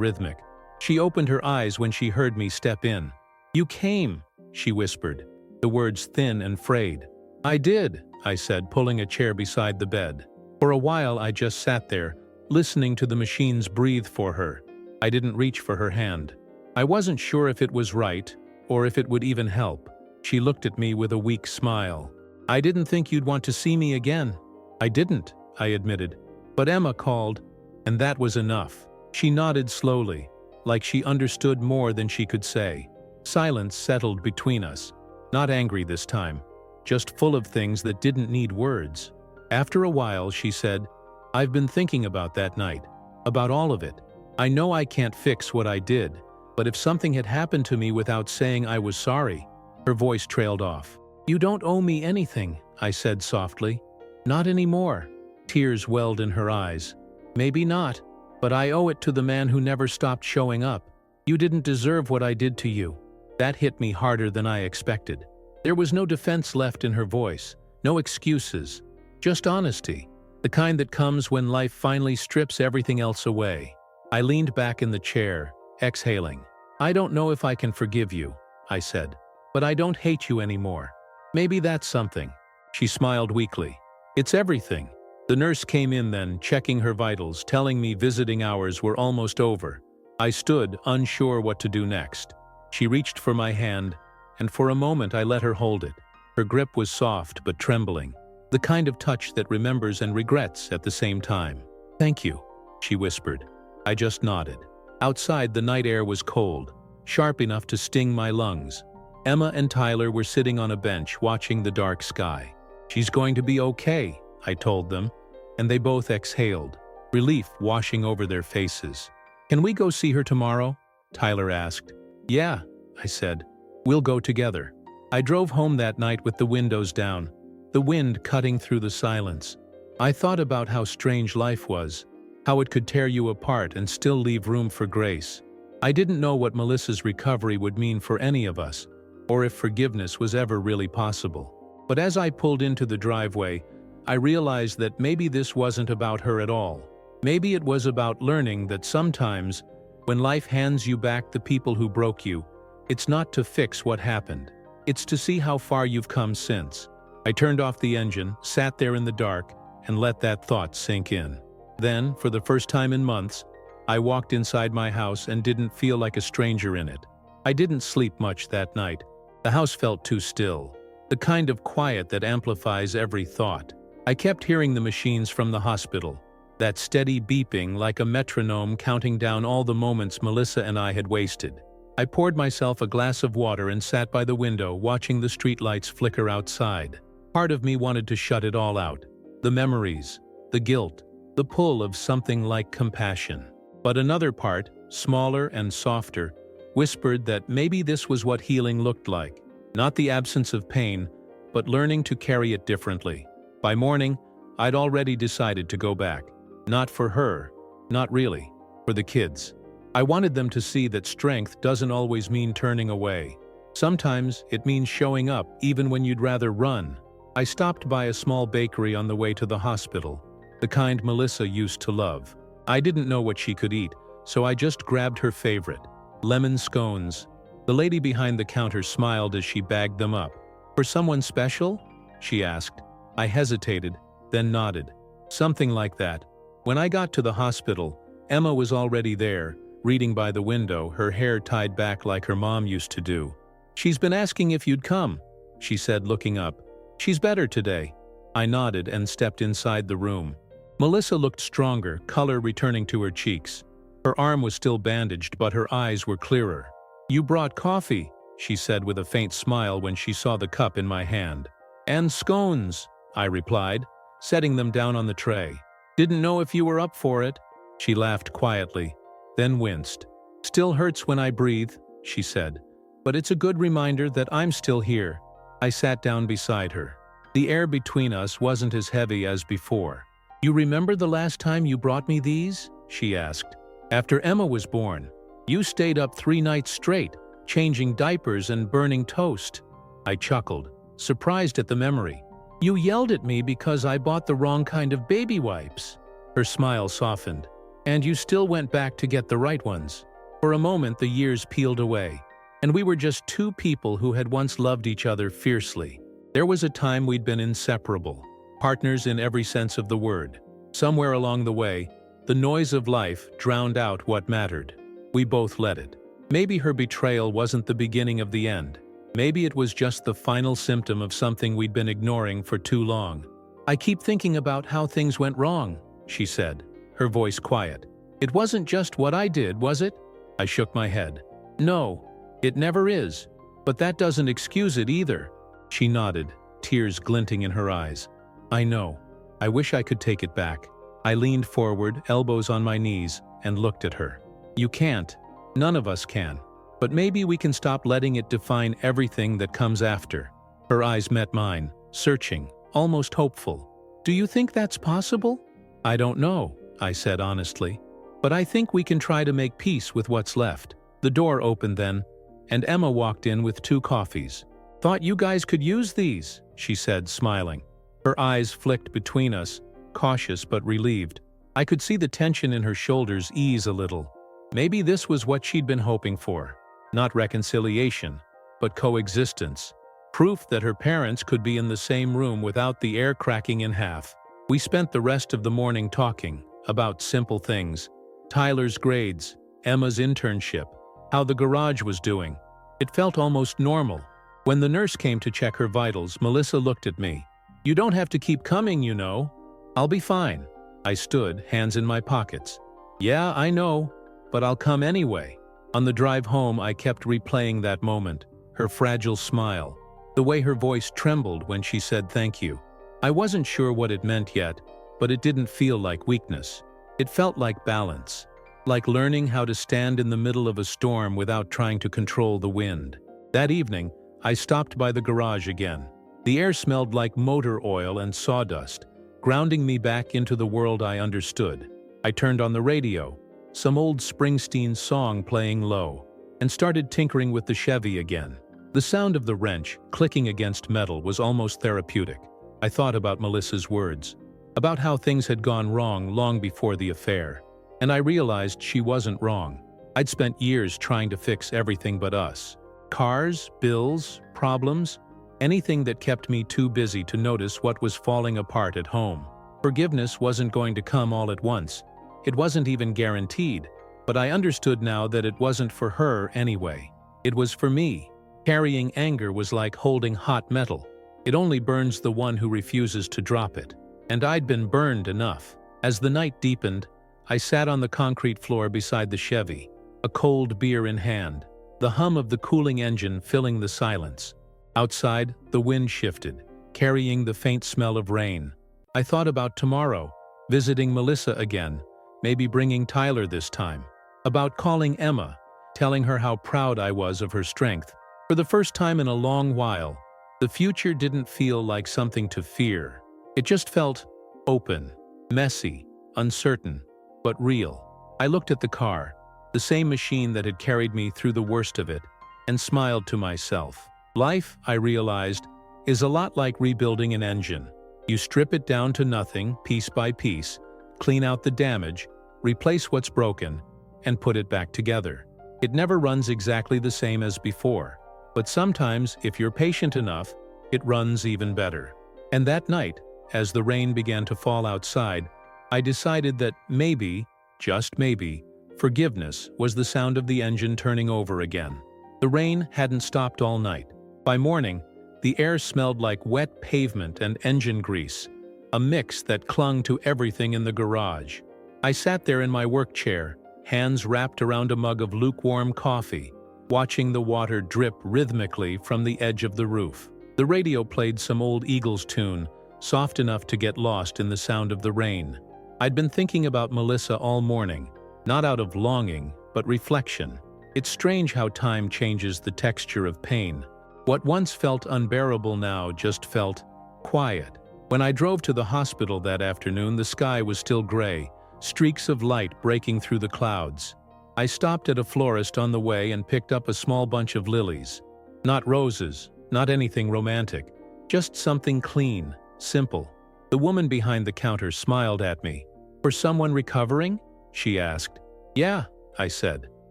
rhythmic. She opened her eyes when she heard me step in. "You came," she whispered, the words thin and frayed. "I did," I said, pulling a chair beside the bed. For a while I just sat there, listening to the machines breathe for her. I didn't reach for her hand. I wasn't sure if it was right, or if it would even help. She looked at me with a weak smile. "I didn't think you'd want to see me again." "I didn't," I admitted. But Emma called, and that was enough. She nodded slowly, like she understood more than she could say. Silence settled between us. Not angry this time, just full of things that didn't need words. After a while, she said, "I've been thinking about that night, about all of it. I know I can't fix what I did, but if something had happened to me without saying I was sorry." Her voice trailed off. "You don't owe me anything," I said softly. "Not anymore." Tears welled in her eyes. "Maybe not, but I owe it to the man who never stopped showing up. You didn't deserve what I did to you." That hit me harder than I expected. There was no defense left in her voice, no excuses. Just honesty, the kind that comes when life finally strips everything else away. I leaned back in the chair, exhaling. I don't know if I can forgive you, I said, but I don't hate you anymore. Maybe that's something. She smiled weakly. It's everything. The nurse came in then, checking her vitals, telling me visiting hours were almost over. I stood, unsure what to do next. She reached for my hand, and for a moment I let her hold it. Her grip was soft but trembling, the kind of touch that remembers and regrets at the same time. Thank you, she whispered. I just nodded. Outside, the night air was cold, sharp enough to sting my lungs. Emma and Tyler were sitting on a bench watching the dark sky. She's going to be okay, I told them, and they both exhaled, relief washing over their faces. Can we go see her tomorrow? Tyler asked. Yeah, I said. We'll go together. I drove home that night with the windows down, the wind cutting through the silence. I thought about how strange life was, how it could tear you apart and still leave room for grace. I didn't know what Melissa's recovery would mean for any of us, or if forgiveness was ever really possible. But as I pulled into the driveway, I realized that maybe this wasn't about her at all. Maybe it was about learning that sometimes, when life hands you back the people who broke you, it's not to fix what happened. It's to see how far you've come since. I turned off the engine, sat there in the dark, and let that thought sink in. Then, for the first time in months, I walked inside my house and didn't feel like a stranger in it. I didn't sleep much that night. The house felt too still, the kind of quiet that amplifies every thought. I kept hearing the machines from the hospital, that steady beeping like a metronome counting down all the moments Melissa and I had wasted. I poured myself a glass of water and sat by the window watching the streetlights flicker outside. Part of me wanted to shut it all out. The memories, the guilt, the pull of something like compassion. But another part, smaller and softer, whispered that maybe this was what healing looked like. Not the absence of pain, but learning to carry it differently. By morning, I'd already decided to go back. Not for her, not really, for the kids. I wanted them to see that strength doesn't always mean turning away. Sometimes it means showing up even when you'd rather run. I stopped by a small bakery on the way to the hospital, the kind Melissa used to love. I didn't know what she could eat, so I just grabbed her favorite, lemon scones. The lady behind the counter smiled as she bagged them up. For someone special? She asked. I hesitated, then nodded. Something like that. When I got to the hospital, Emma was already there, reading by the window, her hair tied back like her mom used to do. She's been asking if you'd come, she said, looking up. She's better today. I nodded and stepped inside the room. Melissa looked stronger, color returning to her cheeks. Her arm was still bandaged, but her eyes were clearer. You brought coffee, she said with a faint smile when she saw the cup in my hand. And scones, I replied, setting them down on the tray. Didn't know if you were up for it. She laughed quietly, then winced. Still hurts when I breathe, she said. But it's a good reminder that I'm still here. I sat down beside her. The air between us wasn't as heavy as before. You remember the last time you brought me these? She asked. After Emma was born. You stayed up 3 nights straight, changing diapers and burning toast. I chuckled, surprised at the memory. You yelled at me because I bought the wrong kind of baby wipes. Her smile softened. And you still went back to get the right ones. For a moment, the years peeled away, and we were just 2 people who had once loved each other fiercely. There was a time we'd been inseparable, partners in every sense of the word. Somewhere along the way, the noise of life drowned out what mattered. We both let it. Maybe her betrayal wasn't the beginning of the end. Maybe it was just the final symptom of something we'd been ignoring for too long. I keep thinking about how things went wrong, she said, her voice quiet. It wasn't just what I did, was it? I shook my head. No, it never is. But that doesn't excuse it either. She nodded, tears glinting in her eyes. I know. I wish I could take it back. I leaned forward, elbows on my knees, and looked at her. You can't. None of us can. But maybe we can stop letting it define everything that comes after. Her eyes met mine, searching, almost hopeful. Do you think that's possible? I don't know, I said honestly. But I think we can try to make peace with what's left. The door opened then, and Emma walked in with 2 coffees. Thought you guys could use these, she said, smiling. Her eyes flicked between us, cautious but relieved. I could see the tension in her shoulders ease a little. Maybe this was what she'd been hoping for. not reconciliation, but coexistence. Proof that her parents could be in the same room without the air cracking in half. We spent the rest of the morning talking about simple things. Tyler's grades, Emma's internship, how the garage was doing. It felt almost normal. When the nurse came to check her vitals, Melissa looked at me. "You don't have to keep coming, you know. I'll be fine." I stood, hands in my pockets. "Yeah, I know, but I'll come anyway." On the drive home, I kept replaying that moment, her fragile smile, the way her voice trembled when she said thank you. I wasn't sure what it meant yet, but it didn't feel like weakness. It felt like balance, like learning how to stand in the middle of a storm without trying to control the wind. That evening, I stopped by the garage again. The air smelled like motor oil and sawdust, grounding me back into the world I understood. I turned on the radio, some old Springsteen song playing low, and started tinkering with the Chevy again. The sound of the wrench clicking against metal was almost therapeutic. I thought about Melissa's words, about how things had gone wrong long before the affair, and I realized she wasn't wrong. I'd spent years trying to fix everything but us. Cars, bills, problems, anything that kept me too busy to notice what was falling apart at home. Forgiveness wasn't going to come all at once. It wasn't even guaranteed, but I understood now that it wasn't for her anyway. It was for me. Carrying anger was like holding hot metal. It only burns the one who refuses to drop it. And I'd been burned enough. As the night deepened, I sat on the concrete floor beside the Chevy, a cold beer in hand, the hum of the cooling engine filling the silence. Outside, the wind shifted, carrying the faint smell of rain. I thought about tomorrow, visiting Melissa again, maybe bringing Tyler this time. About calling Emma, telling her how proud I was of her strength. For the first time in a long while, the future didn't feel like something to fear. It just felt open, messy, uncertain, but real. I looked at the car, the same machine that had carried me through the worst of it, and smiled to myself. Life, I realized, is a lot like rebuilding an engine. You strip it down to nothing, piece by piece, clean out the damage, replace what's broken, and put it back together. It never runs exactly the same as before, but sometimes, if you're patient enough, it runs even better. And that night, as the rain began to fall outside, I decided that maybe, just maybe, forgiveness was the sound of the engine turning over again. The rain hadn't stopped all night. By morning, the air smelled like wet pavement and engine grease, a mix that clung to everything in the garage. I sat there in my work chair, hands wrapped around a mug of lukewarm coffee, watching the water drip rhythmically from the edge of the roof. The radio played some old Eagles tune, soft enough to get lost in the sound of the rain. I'd been thinking about Melissa all morning, not out of longing, but reflection. It's strange how time changes the texture of pain. What once felt unbearable now just felt quiet. When I drove to the hospital that afternoon, the sky was still gray, streaks of light breaking through the clouds. I stopped at a florist on the way and picked up a small bunch of lilies. Not roses, not anything romantic, just something clean, simple. The woman behind the counter smiled at me. "For someone recovering?" she asked. "Yeah," I said.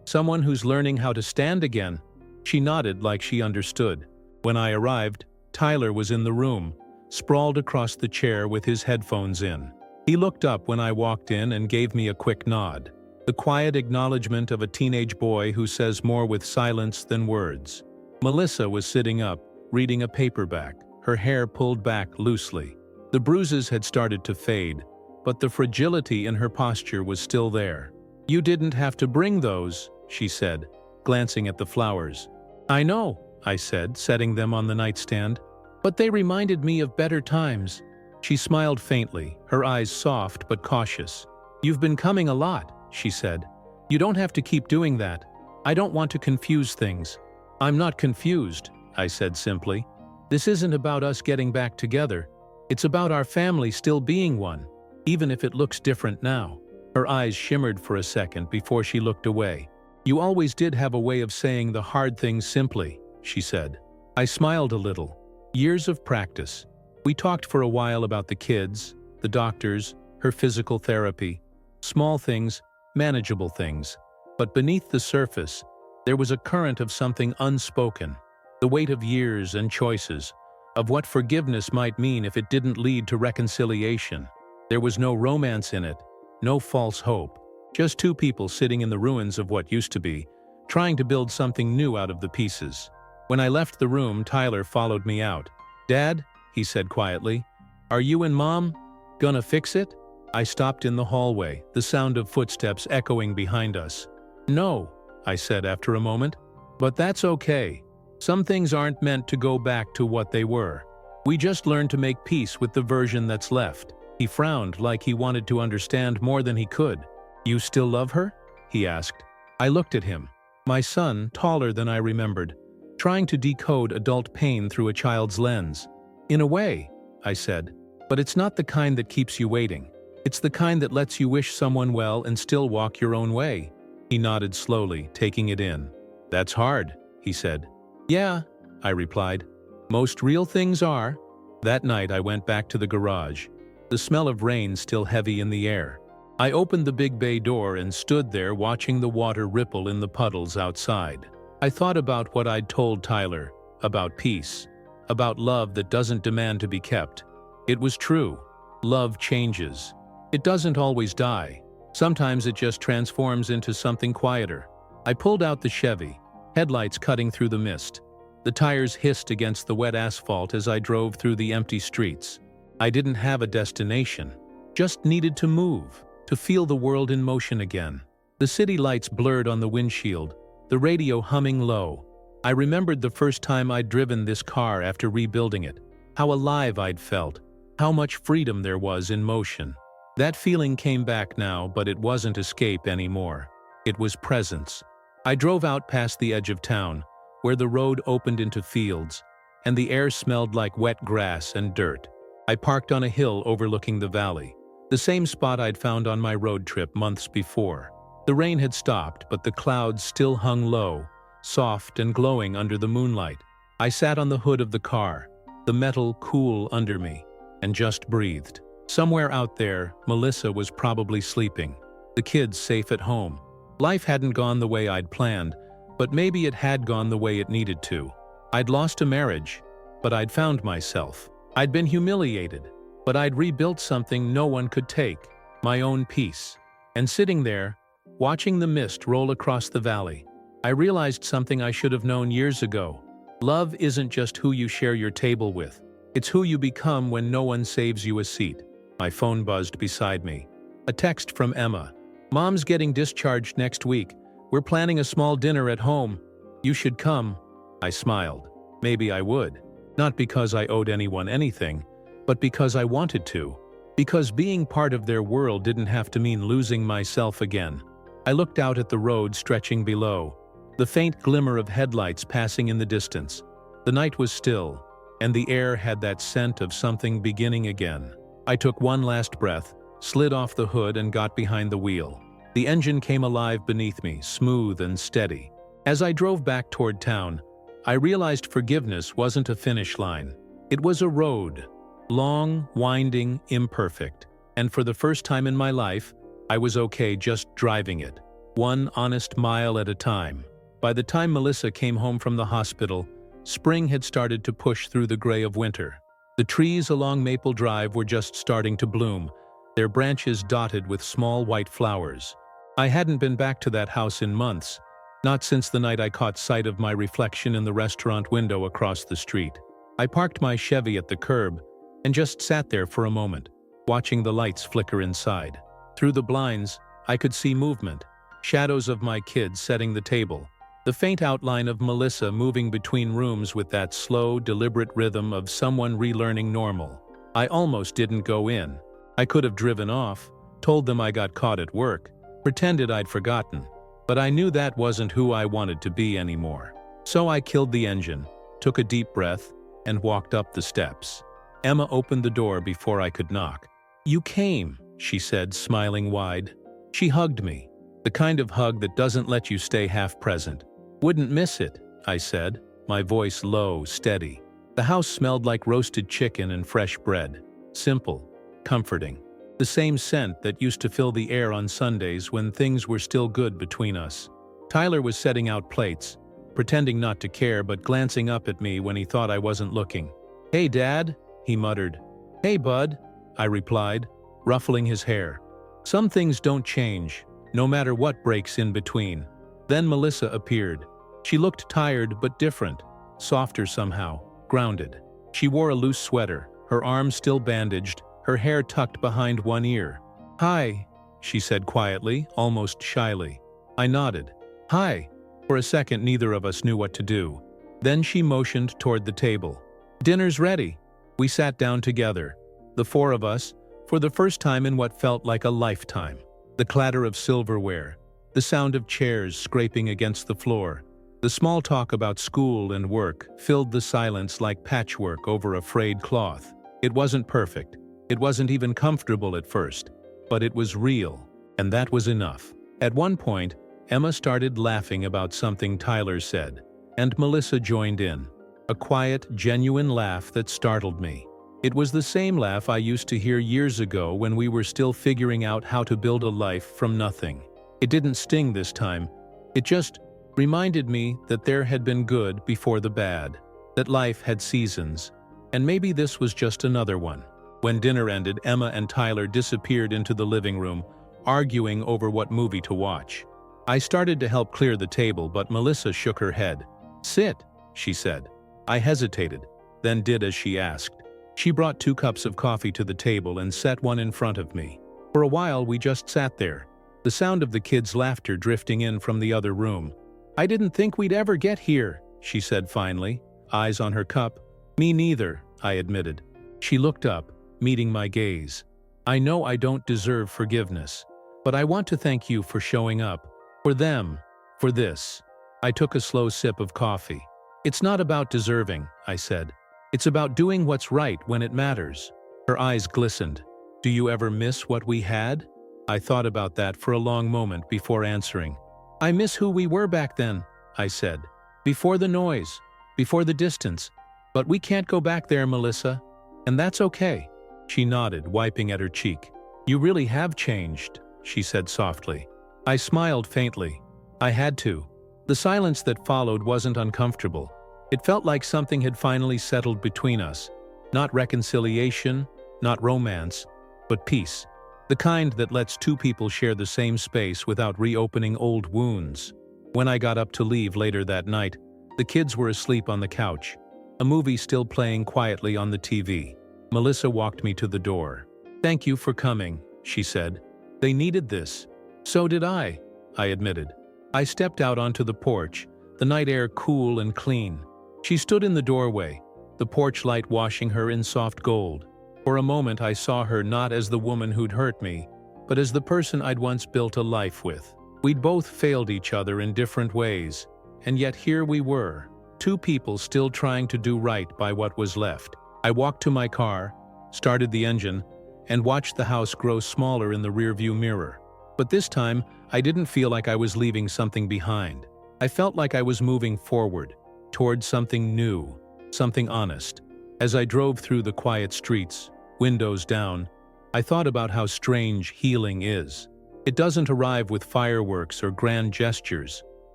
"Someone who's learning how to stand again." She nodded like she understood. When I arrived, Tyler was in the room, sprawled across the chair with his headphones in. He looked up when I walked in and gave me a quick nod. The quiet acknowledgement of a teenage boy who says more with silence than words. Melissa was sitting up, reading a paperback, her hair pulled back loosely. The bruises had started to fade, but the fragility in her posture was still there. "You didn't have to bring those," she said, glancing at the flowers. "I know," I said, setting them on the nightstand. "But they reminded me of better times." She smiled faintly, her eyes soft but cautious. "You've been coming a lot," she said. "You don't have to keep doing that. I don't want to confuse things." "I'm not confused," I said simply. "This isn't about us getting back together. It's about our family still being one, even if it looks different now." Her eyes shimmered for a second before she looked away. "You always did have a way of saying the hard things simply," she said. I smiled a little. Years of practice. We talked for a while about the kids, the doctors, her physical therapy. Small things, manageable things. But beneath the surface, There was a current of something unspoken, the weight of years and choices, of what forgiveness might mean if it didn't lead to reconciliation. There was no romance in it, no false hope, just two people sitting in the ruins of what used to be, trying to build something new out of the pieces. When I left the room, Tyler followed me out. "Dad," he said quietly, "are you and Mom gonna fix it?" I stopped in the hallway, the sound of footsteps echoing behind us. "No," I said after a moment, "but that's okay. Some things aren't meant to go back to what they were. We just learn to make peace with the version that's left." He frowned like he wanted to understand more than he could. "You still love her?" he asked. I looked at him, my son, taller than I remembered, trying to decode adult pain through a child's lens. "In a way," I said, "but it's not the kind that keeps you waiting. It's the kind that lets you wish someone well and still walk your own way." He nodded slowly, taking it in. "That's hard," he said. "Yeah," I replied. "Most real things are." That night I went back to the garage, the smell of rain still heavy in the air. I opened the big bay door and stood there watching the water ripple in the puddles outside. I thought about what I'd told Tyler, about peace, about love that doesn't demand to be kept. It was true. Love changes. It doesn't always die. Sometimes it just transforms into something quieter. I pulled out the Chevy, headlights cutting through the mist. The tires hissed against the wet asphalt as I drove through the empty streets. I didn't have a destination, just needed to move, to feel the world in motion again. The city lights blurred on the windshield, the radio humming low. I remembered the first time I'd driven this car after rebuilding it, how alive I'd felt, how much freedom there was in motion. That feeling came back now, but it wasn't escape anymore. It was presence. I drove out past the edge of town, where the road opened into fields, and the air smelled like wet grass and dirt. I parked on a hill overlooking the valley, the same spot I'd found on my road trip months before. The rain had stopped, but the clouds still hung low, soft and glowing under the moonlight. I sat on the hood of the car, the metal cool under me, and just breathed. Somewhere out there, Melissa was probably sleeping, the kids safe at home. Life hadn't gone the way I'd planned, but maybe it had gone the way it needed to. I'd lost a marriage, but I'd found myself. I'd been humiliated, but I'd rebuilt something no one could take, my own peace. And sitting there, watching the mist roll across the valley, I realized something I should have known years ago. Love isn't just who you share your table with. It's who you become when no one saves you a seat. My phone buzzed beside me. A text from Emma. "Mom's getting discharged next week. We're planning a small dinner at home. You should come." I smiled. Maybe I would. Not because I owed anyone anything, but because I wanted to. Because being part of their world didn't have to mean losing myself again. I looked out at the road stretching below, the faint glimmer of headlights passing in the distance. The night was still, and the air had that scent of something beginning again. I took one last breath, slid off the hood and got behind the wheel. The engine came alive beneath me, smooth and steady. As I drove back toward town, I realized forgiveness wasn't a finish line. It was a road, long, winding, imperfect. And for the first time in my life, I was okay just driving it, one honest mile at a time. By the time Melissa came home from the hospital, spring had started to push through the gray of winter. The trees along Maple Drive were just starting to bloom, their branches dotted with small white flowers. I hadn't been back to that house in months, not since the night I caught sight of my reflection in the restaurant window across the street. I parked my Chevy at the curb and just sat there for a moment, watching the lights flicker inside. Through the blinds, I could see movement, shadows of my kids setting the table, the faint outline of Melissa moving between rooms with that slow, deliberate rhythm of someone relearning normal. I almost didn't go in. I could have driven off, told them I got caught at work, pretended I'd forgotten, but I knew that wasn't who I wanted to be anymore. So I killed the engine, took a deep breath, and walked up the steps. Emma opened the door before I could knock. "You came," she said, smiling wide. She hugged me, the kind of hug that doesn't let you stay half present. "Wouldn't miss it," I said, my voice low, steady. The house smelled like roasted chicken and fresh bread. Simple, comforting. The same scent that used to fill the air on Sundays when things were still good between us. Tyler was setting out plates, pretending not to care but glancing up at me when he thought I wasn't looking. "Hey, Dad," he muttered. "Hey, Bud," I replied, ruffling his hair. Some things don't change, no matter what breaks in between. Then Melissa appeared. She looked tired but different, softer somehow, grounded. She wore a loose sweater, her arms still bandaged, her hair tucked behind one ear. "Hi," she said quietly, almost shyly. I nodded. "Hi." For a second neither of us knew what to do. Then she motioned toward the table. "Dinner's ready." We sat down together, the four of us, for the first time in what felt like a lifetime. The clatter of silverware, the sound of chairs scraping against the floor, the small talk about school and work filled the silence like patchwork over a frayed cloth. It wasn't perfect. It wasn't even comfortable at first. But it was real, and that was enough. At one point, Emma started laughing about something Tyler said, and Melissa joined in. A quiet, genuine laugh that startled me. It was the same laugh I used to hear years ago when we were still figuring out how to build a life from nothing. It didn't sting this time. It just reminded me that there had been good before the bad, that life had seasons, and maybe this was just another one. When dinner ended, Emma and Tyler disappeared into the living room, arguing over what movie to watch. I started to help clear the table, but Melissa shook her head. "Sit," she said. I hesitated, then did as she asked. She brought 2 cups of coffee to the table and set one in front of me. For a while we just sat there, the sound of the kids' laughter drifting in from the other room. "I didn't think we'd ever get here," she said finally, eyes on her cup. "Me neither," I admitted. She looked up, meeting my gaze. "I know I don't deserve forgiveness, but I want to thank you for showing up. For them, for this." I took a slow sip of coffee. "It's not about deserving," I said. "It's about doing what's right when it matters." Her eyes glistened. "Do you ever miss what we had?" I thought about that for a long moment before answering. "I miss who we were back then," I said. "Before the noise, before the distance. But we can't go back there, Melissa. And that's okay." She nodded, wiping at her cheek. "You really have changed," she said softly. I smiled faintly. I had to. The silence that followed wasn't uncomfortable. It felt like something had finally settled between us. Not reconciliation, not romance, but peace. The kind that lets 2 people share the same space without reopening old wounds. When I got up to leave later that night, the kids were asleep on the couch, a movie still playing quietly on the TV. Melissa walked me to the door. "Thank you for coming," she said. "They needed this." "So did I admitted. I stepped out onto the porch, the night air cool and clean. She stood in the doorway, the porch light washing her in soft gold. For a moment I saw her not as the woman who'd hurt me, but as the person I'd once built a life with. We'd both failed each other in different ways, and yet here we were, 2 people still trying to do right by what was left. I walked to my car, started the engine, and watched the house grow smaller in the rearview mirror. But this time, I didn't feel like I was leaving something behind. I felt like I was moving forward, towards something new, something honest. As I drove through the quiet streets, windows down, I thought about how strange healing is. It doesn't arrive with fireworks or grand gestures.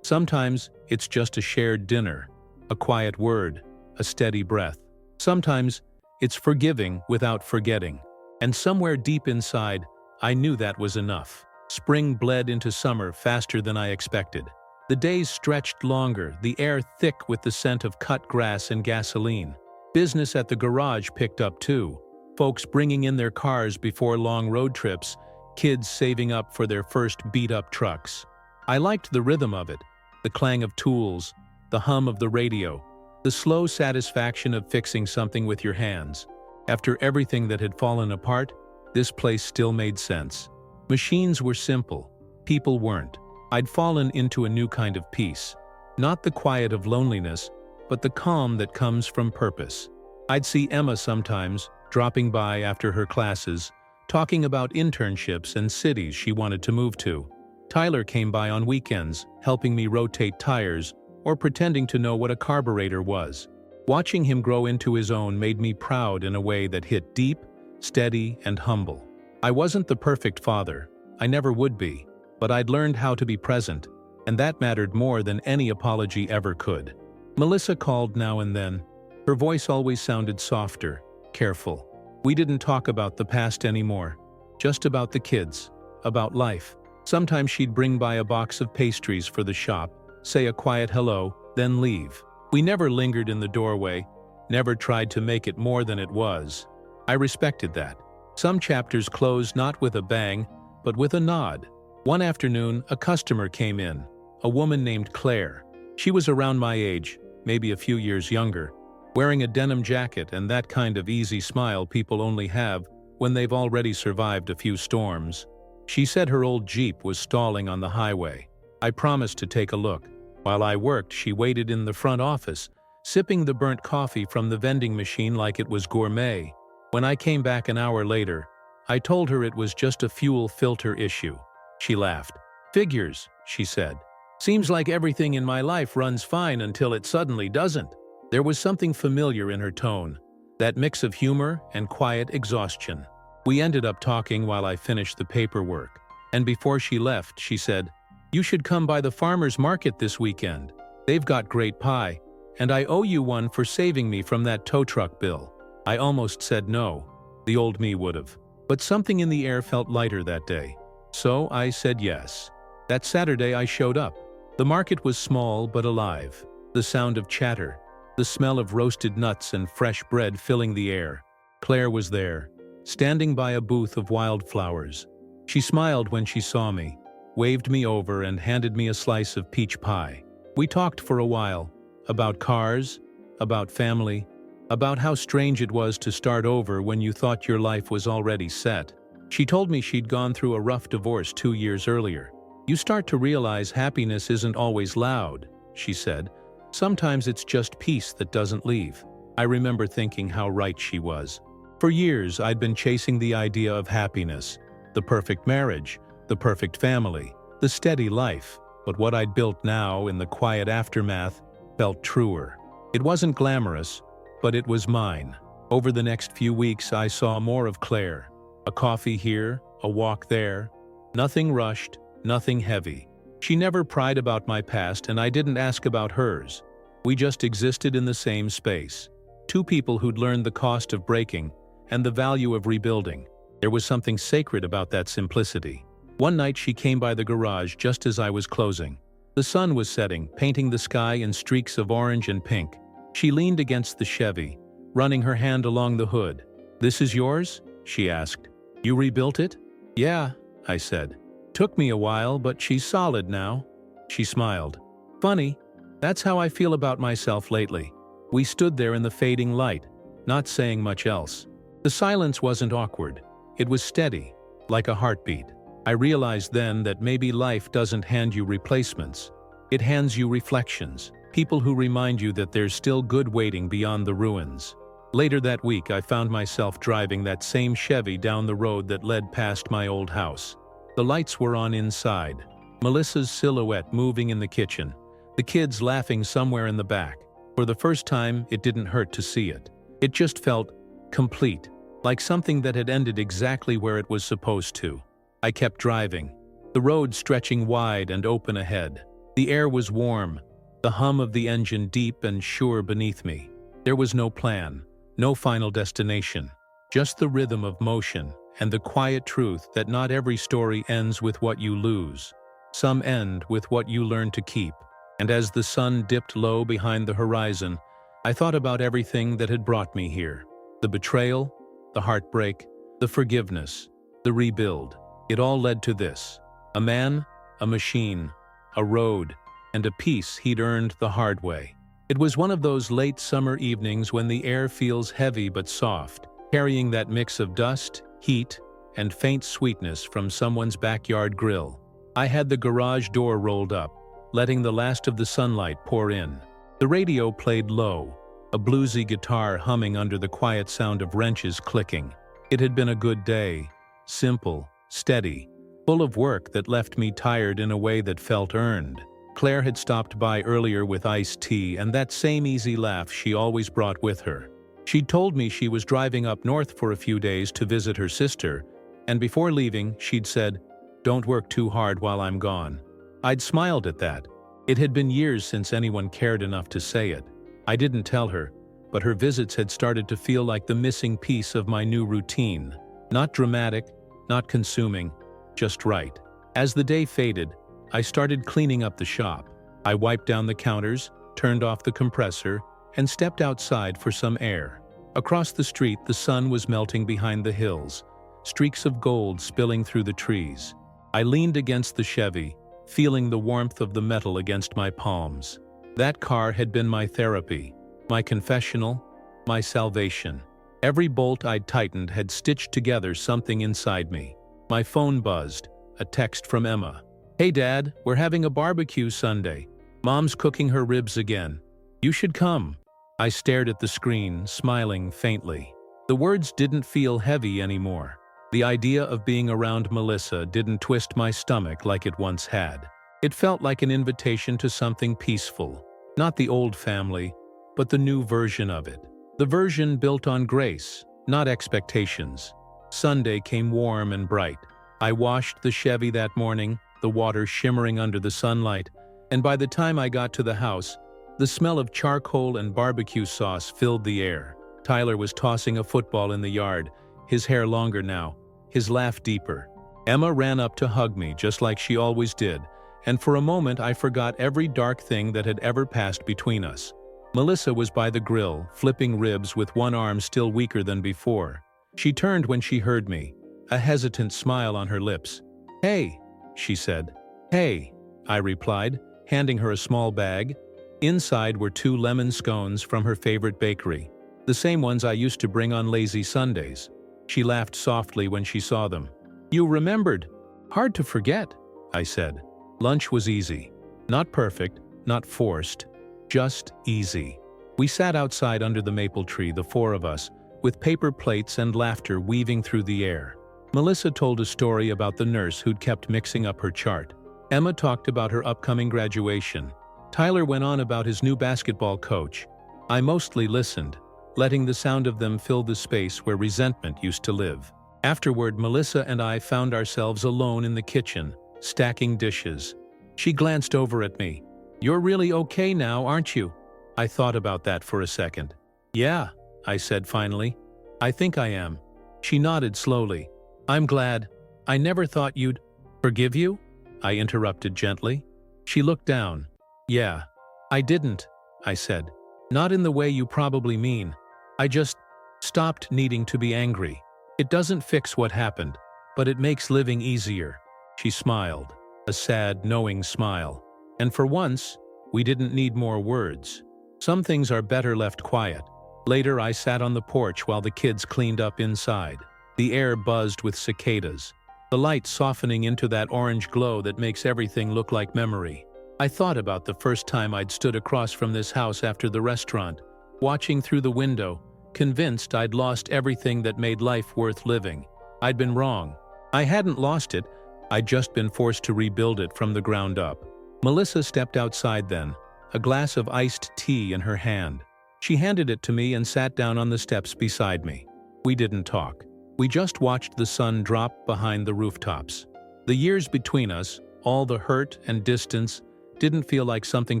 Sometimes it's just a shared dinner, a quiet word, a steady breath. Sometimes it's forgiving without forgetting. And somewhere deep inside, I knew that was enough. Spring bled into summer faster than I expected. The days stretched longer, the air thick with the scent of cut grass and gasoline. Business at the garage picked up too. Folks bringing in their cars before long road trips, kids saving up for their first beat-up trucks. I liked the rhythm of it, the clang of tools, the hum of the radio, the slow satisfaction of fixing something with your hands. After everything that had fallen apart, this place still made sense. Machines were simple, people weren't. I'd fallen into a new kind of peace. Not the quiet of loneliness, but the calm that comes from purpose. I'd see Emma sometimes, dropping by after her classes, talking about internships and cities she wanted to move to. Tyler came by on weekends, helping me rotate tires or pretending to know what a carburetor was. Watching him grow into his own made me proud in a way that hit deep, steady, and humble. I wasn't the perfect father, I never would be, but I'd learned how to be present, and that mattered more than any apology ever could. Melissa called now and then. Her voice always sounded softer, careful. We didn't talk about the past anymore, just about the kids, about life. Sometimes she'd bring by a box of pastries for the shop, say a quiet hello, then leave. We never lingered in the doorway, never tried to make it more than it was. I respected that. Some chapters closed not with a bang, but with a nod. One afternoon, a customer came in, a woman named Claire. She was around my age, maybe a few years younger, wearing a denim jacket and that kind of easy smile people only have when they've already survived a few storms. She said her old Jeep was stalling on the highway. I promised to take a look. While I worked, she waited in the front office, sipping the burnt coffee from the vending machine like it was gourmet. When I came back an hour later, I told her it was just a fuel filter issue. She laughed. "Figures," she said. "Seems like everything in my life runs fine until it suddenly doesn't." There was something familiar in her tone, that mix of humor and quiet exhaustion. We ended up talking while I finished the paperwork, and before she left, she said, "You should come by the farmer's market this weekend. They've got great pie, and I owe you one for saving me from that tow truck bill." I almost said no. The old me would've. But something in the air felt lighter that day. So I said yes. That Saturday I showed up. The market was small but alive. The sound of chatter, the smell of roasted nuts and fresh bread filling the air. Claire was there, standing by a booth of wildflowers. She smiled when she saw me, waved me over and handed me a slice of peach pie. We talked for a while, about cars, about family, about how strange it was to start over when you thought your life was already set. She told me she'd gone through a rough divorce 2 years earlier. "You start to realize happiness isn't always loud," she said. "Sometimes it's just peace that doesn't leave." I remember thinking how right she was. For years, I'd been chasing the idea of happiness, the perfect marriage, the perfect family, the steady life. But what I'd built now, in the quiet aftermath, felt truer. It wasn't glamorous, but it was mine. Over the next few weeks, I saw more of Claire. A coffee here, a walk there. Nothing rushed, nothing heavy. She never pried about my past, and I didn't ask about hers. We just existed in the same space. Two people who'd learned the cost of breaking and the value of rebuilding. There was something sacred about that simplicity. One night she came by the garage just as I was closing. The sun was setting, painting the sky in streaks of orange and pink. She leaned against the Chevy, running her hand along the hood. "This is yours?" she asked. "You rebuilt it?" "Yeah," I said. "Took me a while, but she's solid now." She smiled. "Funny, that's how I feel about myself lately." We stood there in the fading light, not saying much else. The silence wasn't awkward. It was steady, like a heartbeat. I realized then that maybe life doesn't hand you replacements. It hands you reflections, people who remind you that there's still good waiting beyond the ruins. Later that week, I found myself driving that same Chevy down the road that led past my old house. The lights were on inside, Melissa's silhouette moving in the kitchen, the kids laughing somewhere in the back. For the first time, it didn't hurt to see it. It just felt complete, like something that had ended exactly where it was supposed to. I kept driving, the road stretching wide and open ahead. The air was warm, the hum of the engine deep and sure beneath me. There was no plan, no final destination, just the rhythm of motion and the quiet truth that not every story ends with what you lose. Some end with what you learn to keep. And as the sun dipped low behind the horizon, I thought about everything that had brought me here. The betrayal, the heartbreak, the forgiveness, the rebuild. It all led to this: a man, a machine, a road, and a peace he'd earned the hard way. It was one of those late summer evenings when the air feels heavy but soft, carrying that mix of dust, heat, and faint sweetness from someone's backyard grill. I had the garage door rolled up, letting the last of the sunlight pour in. The radio played low, a bluesy guitar humming under the quiet sound of wrenches clicking. It had been a good day, simple, steady, full of work that left me tired in a way that felt earned. Claire had stopped by earlier with iced tea and that same easy laugh she always brought with her. She'd told me she was driving up north for a few days to visit her sister, and before leaving, she'd said, "Don't work too hard while I'm gone." I'd smiled at that. It had been years since anyone cared enough to say it. I didn't tell her, but her visits had started to feel like the missing piece of my new routine. Not dramatic, not consuming, just right. As the day faded, I started cleaning up the shop. I wiped down the counters, turned off the compressor, and stepped outside for some air. Across the street, the sun was melting behind the hills, streaks of gold spilling through the trees. I leaned against the Chevy, feeling the warmth of the metal against my palms. That car had been my therapy, my confessional, my salvation. Every bolt I'd tightened had stitched together something inside me. My phone buzzed, a text from Emma. "Hey Dad, we're having a barbecue Sunday. Mom's cooking her ribs again. You should come." I stared at the screen, smiling faintly. The words didn't feel heavy anymore. The idea of being around Melissa didn't twist my stomach like it once had. It felt like an invitation to something peaceful. Not the old family, but the new version of it. The version built on grace, not expectations. Sunday came warm and bright. I washed the Chevy that morning, the water shimmering under the sunlight, and by the time I got to the house, the smell of charcoal and barbecue sauce filled the air. Tyler was tossing a football in the yard, his hair longer now, his laugh deeper. Emma ran up to hug me just like she always did, and for a moment I forgot every dark thing that had ever passed between us. Melissa was by the grill, flipping ribs with one arm still weaker than before. She turned when she heard me, a hesitant smile on her lips. "Hey," she said. "Hey," I replied, handing her a small bag. Inside were 2 lemon scones from her favorite bakery, the same ones I used to bring on lazy Sundays. She laughed softly when she saw them. "You remembered. Hard to forget," I said. Lunch was easy. Not perfect, not forced, just easy. We sat outside under the maple tree, the 4 of us, with paper plates and laughter weaving through the air. Melissa told a story about the nurse who'd kept mixing up her chart. Emma talked about her upcoming graduation. Tyler went on about his new basketball coach. I mostly listened, letting the sound of them fill the space where resentment used to live. Afterward, Melissa and I found ourselves alone in the kitchen, stacking dishes. She glanced over at me. "You're really okay now, aren't you?" I thought about that for a second. "Yeah," I said finally. "I think I am." She nodded slowly. "I'm glad. I never thought you'd—" "Forgive you?" I interrupted gently. She looked down. "Yeah, I didn't," I said. "Not in the way you probably mean. I just stopped needing to be angry. It doesn't fix what happened, but it makes living easier." She smiled, a sad, knowing smile. And for once, we didn't need more words. Some things are better left quiet. Later, I sat on the porch while the kids cleaned up inside. The air buzzed with cicadas, the light softening into that orange glow that makes everything look like memory. I thought about the first time I'd stood across from this house after the restaurant, watching through the window, convinced I'd lost everything that made life worth living. I'd been wrong. I hadn't lost it, I'd just been forced to rebuild it from the ground up. Melissa stepped outside then, a glass of iced tea in her hand. She handed it to me and sat down on the steps beside me. We didn't talk. We just watched the sun drop behind the rooftops. The years between us, all the hurt and distance, didn't feel like something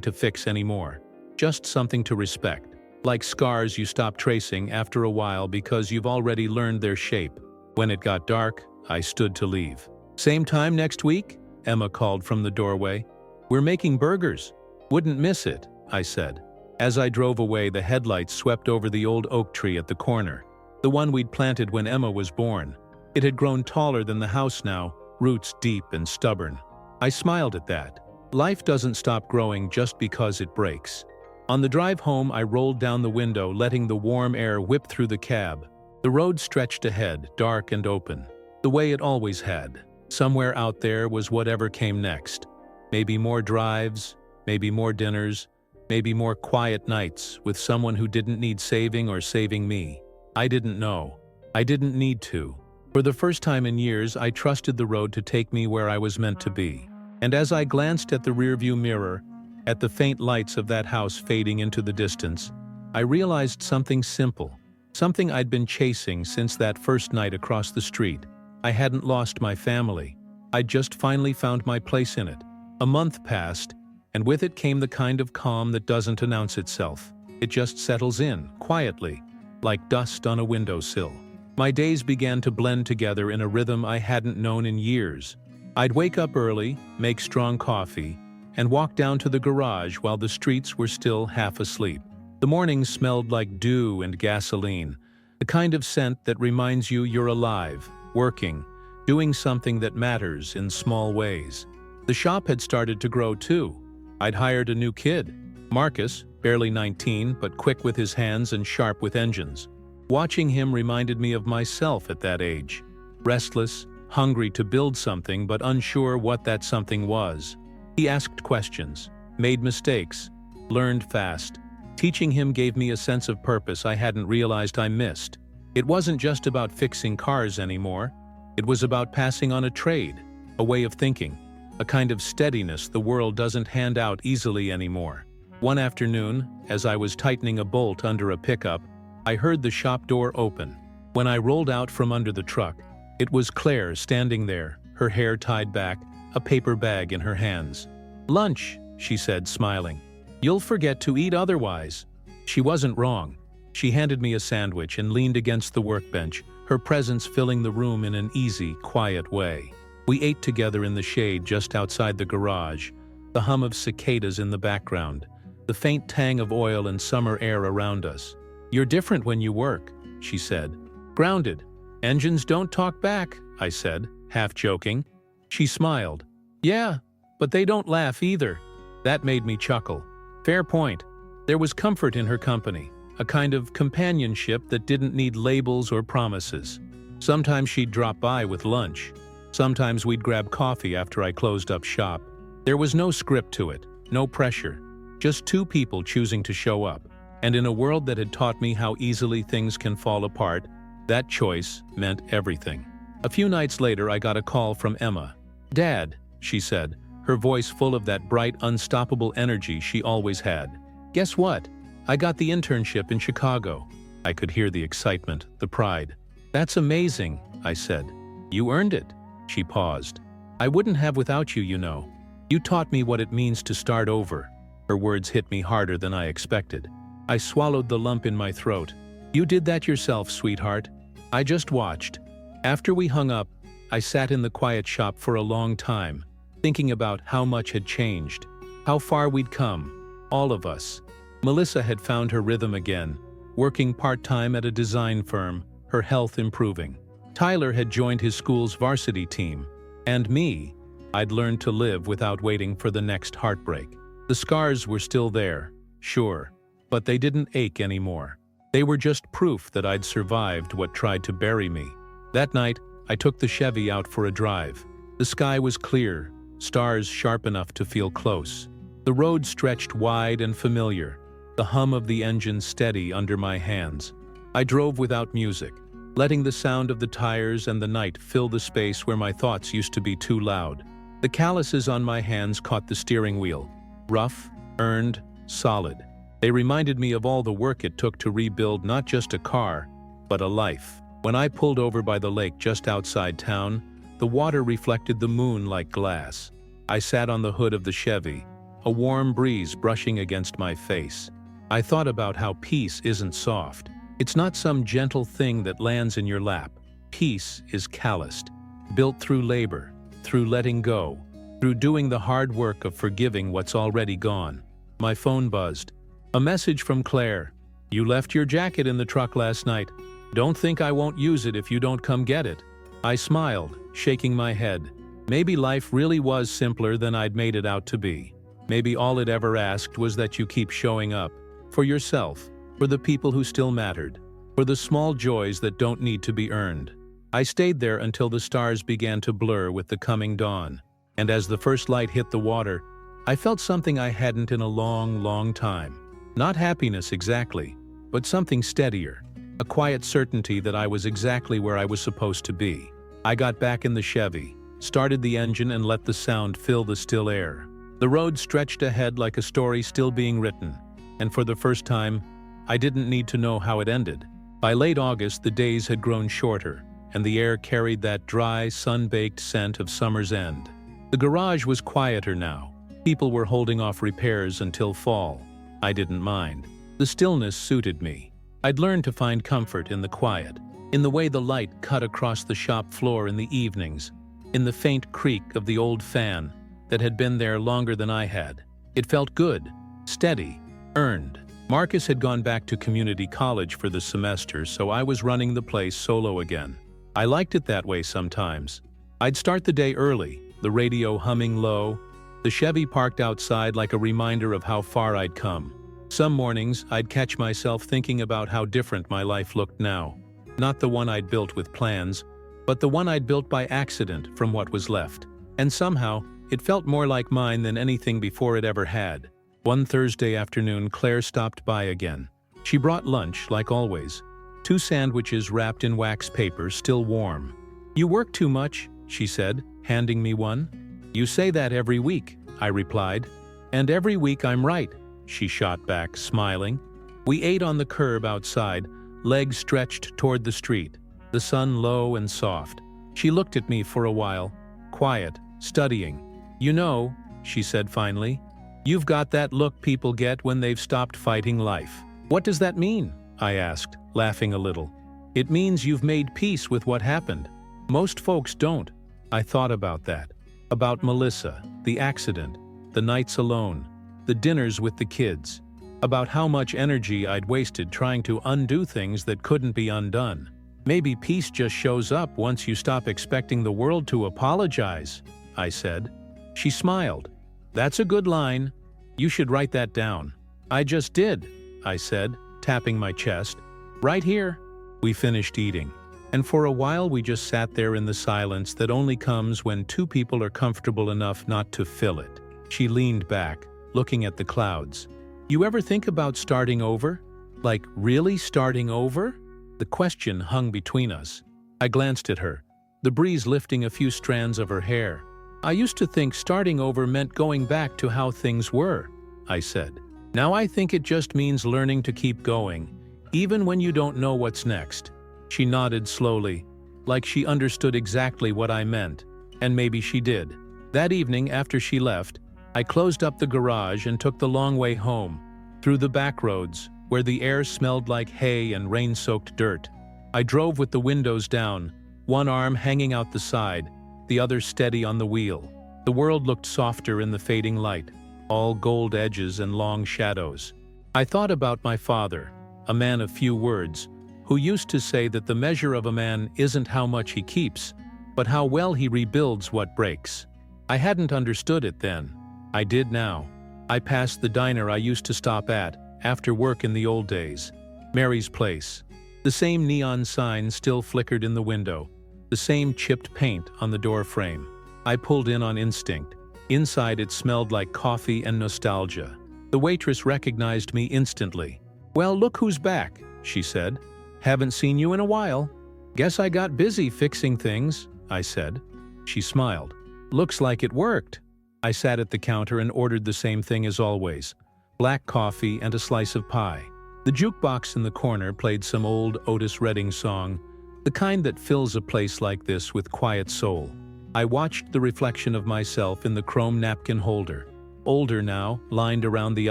to fix anymore, just something to respect, like scars you stop tracing after a while because you've already learned their shape. When it got dark, I stood to leave. "Same time next week?" Emma called from the doorway. "We're making burgers. Wouldn't miss it," I said. As I drove away, the headlights swept over the old oak tree at the corner, the one we'd planted when Emma was born. It had grown taller than the house now, roots deep and stubborn. I smiled at that. Life doesn't stop growing just because it breaks. On the drive home, I rolled down the window, letting the warm air whip through the cab. The road stretched ahead, dark and open, the way it always had. Somewhere out there was whatever came next. Maybe more drives, maybe more dinners, maybe more quiet nights with someone who didn't need saving or saving me. I didn't know. I didn't need to. For the first time in years, I trusted the road to take me where I was meant to be. And as I glanced at the rearview mirror, at the faint lights of that house fading into the distance, I realized something simple, something I'd been chasing since that first night across the street. I hadn't lost my family. I'd just finally found my place in it. A month passed, and with it came the kind of calm that doesn't announce itself. It just settles in, quietly, like dust on a windowsill. My days began to blend together in a rhythm I hadn't known in years. I'd wake up early, make strong coffee, and walk down to the garage while the streets were still half asleep. The mornings smelled like dew and gasoline, the kind of scent that reminds you you're alive, working, doing something that matters in small ways. The shop had started to grow too. I'd hired a new kid, Marcus, barely 19, but quick with his hands and sharp with engines. Watching him reminded me of myself at that age, restless, hungry to build something but unsure what that something was. He asked questions, made mistakes, learned fast. Teaching him gave me a sense of purpose I hadn't realized I missed. It wasn't just about fixing cars anymore. It was about passing on a trade, a way of thinking, a kind of steadiness the world doesn't hand out easily anymore. One afternoon, as I was tightening a bolt under a pickup, I heard the shop door open. When I rolled out from under the truck, it was Claire standing there, her hair tied back, a paper bag in her hands. "Lunch," she said, smiling. "You'll forget to eat otherwise." She wasn't wrong. She handed me a sandwich and leaned against the workbench, her presence filling the room in an easy, quiet way. We ate together in the shade just outside the garage, the hum of cicadas in the background, the faint tang of oil and summer air around us. "You're different when you work," she said. "Grounded. Engines don't talk back," I said, half joking. She smiled. "Yeah, but they don't laugh either." That made me chuckle. Fair point. There was comfort in her company, a kind of companionship that didn't need labels or promises. Sometimes she'd drop by with lunch. Sometimes we'd grab coffee after I closed up shop. There was no script to it, no pressure, just two people choosing to show up. And in a world that had taught me how easily things can fall apart, that choice meant everything. A few nights later, I got a call from Emma. "Dad," she said, her voice full of that bright, unstoppable energy she always had. "Guess what? I got the internship in Chicago." I could hear the excitement, the pride. "That's amazing," I said. "You earned it." She paused. "I wouldn't have without you, you know. You taught me what it means to start over." Her words hit me harder than I expected. I swallowed the lump in my throat. "You did that yourself, sweetheart. I just watched." After we hung up, I sat in the quiet shop for a long time, thinking about how much had changed, how far we'd come, all of us. Melissa had found her rhythm again, working part-time at a design firm, her health improving. Tyler had joined his school's varsity team. And me, I'd learned to live without waiting for the next heartbreak. The scars were still there, sure, but they didn't ache anymore. They were just proof that I'd survived what tried to bury me. That night, I took the Chevy out for a drive. The sky was clear, stars sharp enough to feel close. The road stretched wide and familiar, the hum of the engine steady under my hands. I drove without music, letting the sound of the tires and the night fill the space where my thoughts used to be too loud. The calluses on my hands caught the steering wheel. Rough, earned, solid. They reminded me of all the work it took to rebuild not just a car, but a life. When I pulled over by the lake just outside town, the water reflected the moon like glass. I sat on the hood of the Chevy, a warm breeze brushing against my face. I thought about how peace isn't soft. It's not some gentle thing that lands in your lap. Peace is calloused, built through labor, through letting go, through doing the hard work of forgiving what's already gone. My phone buzzed. A message from Claire. "You left your jacket in the truck last night. Don't think I won't use it if you don't come get it." I smiled, shaking my head. Maybe life really was simpler than I'd made it out to be. Maybe all it ever asked was that you keep showing up. For yourself, for the people who still mattered, for the small joys that don't need to be earned. I stayed there until the stars began to blur with the coming dawn. And as the first light hit the water, I felt something I hadn't in a long, long time. Not happiness exactly, but something steadier. A quiet certainty that I was exactly where I was supposed to be. I got back in the Chevy, started the engine and let the sound fill the still air. The road stretched ahead like a story still being written, and for the first time, I didn't need to know how it ended. By late August, the days had grown shorter, and the air carried that dry, sun-baked scent of summer's end. The garage was quieter now. People were holding off repairs until fall. I didn't mind. The stillness suited me. I'd learned to find comfort in the quiet, in the way the light cut across the shop floor in the evenings, in the faint creak of the old fan that had been there longer than I had. It felt good, steady, earned. Marcus had gone back to community college for the semester, so I was running the place solo again. I liked it that way sometimes. I'd start the day early, the radio humming low, the Chevy parked outside like a reminder of how far I'd come. Some mornings, I'd catch myself thinking about how different my life looked now. Not the one I'd built with plans, but the one I'd built by accident from what was left. And somehow, it felt more like mine than anything before it ever had. One Thursday afternoon, Claire stopped by again. She brought lunch, like always. 2 sandwiches wrapped in wax paper, still warm. "You work too much," she said, handing me one. "You say that every week," I replied. "And every week I'm right," she shot back, smiling. We ate on the curb outside, legs stretched toward the street, the sun low and soft. She looked at me for a while, quiet, studying. "You know," she said finally, "you've got that look people get when they've stopped fighting life." "What does that mean?" I asked, laughing a little. "It means you've made peace with what happened. Most folks don't." I thought about that. About Melissa, the accident, the nights alone, the dinners with the kids. About how much energy I'd wasted trying to undo things that couldn't be undone. "Maybe peace just shows up once you stop expecting the world to apologize," I said. She smiled. "That's a good line. You should write that down." "I just did," I said, tapping my chest. "Right here." We finished eating, and for a while we just sat there in the silence that only comes when 2 people are comfortable enough not to fill it. She leaned back, looking at the clouds. "You ever think about starting over? Like, really starting over?" The question hung between us. I glanced at her, the breeze lifting a few strands of her hair. "I used to think starting over meant going back to how things were," I said. "Now I think it just means learning to keep going, even when you don't know what's next." She nodded slowly, like she understood exactly what I meant, and maybe she did. That evening, after she left, I closed up the garage and took the long way home, through the back roads, where the air smelled like hay and rain-soaked dirt. I drove with the windows down, one arm hanging out the side, the other steady on the wheel. The world looked softer in the fading light, all gold edges and long shadows. I thought about my father, a man of few words, who used to say that the measure of a man isn't how much he keeps, but how well he rebuilds what breaks. I hadn't understood it then. I did now. I passed the diner I used to stop at after work in the old days. Mary's Place. The same neon sign still flickered in the window, the same chipped paint on the door frame. I pulled in on instinct. Inside it smelled like coffee and nostalgia. The waitress recognized me instantly. "Well, look who's back," she said. "Haven't seen you in a while." "Guess I got busy fixing things," I said. She smiled. "Looks like it worked." I sat at the counter and ordered the same thing as always, black coffee and a slice of pie. The jukebox in the corner played some old Otis Redding song, the kind that fills a place like this with quiet soul. I watched the reflection of myself in the chrome napkin holder. Older now, lined around the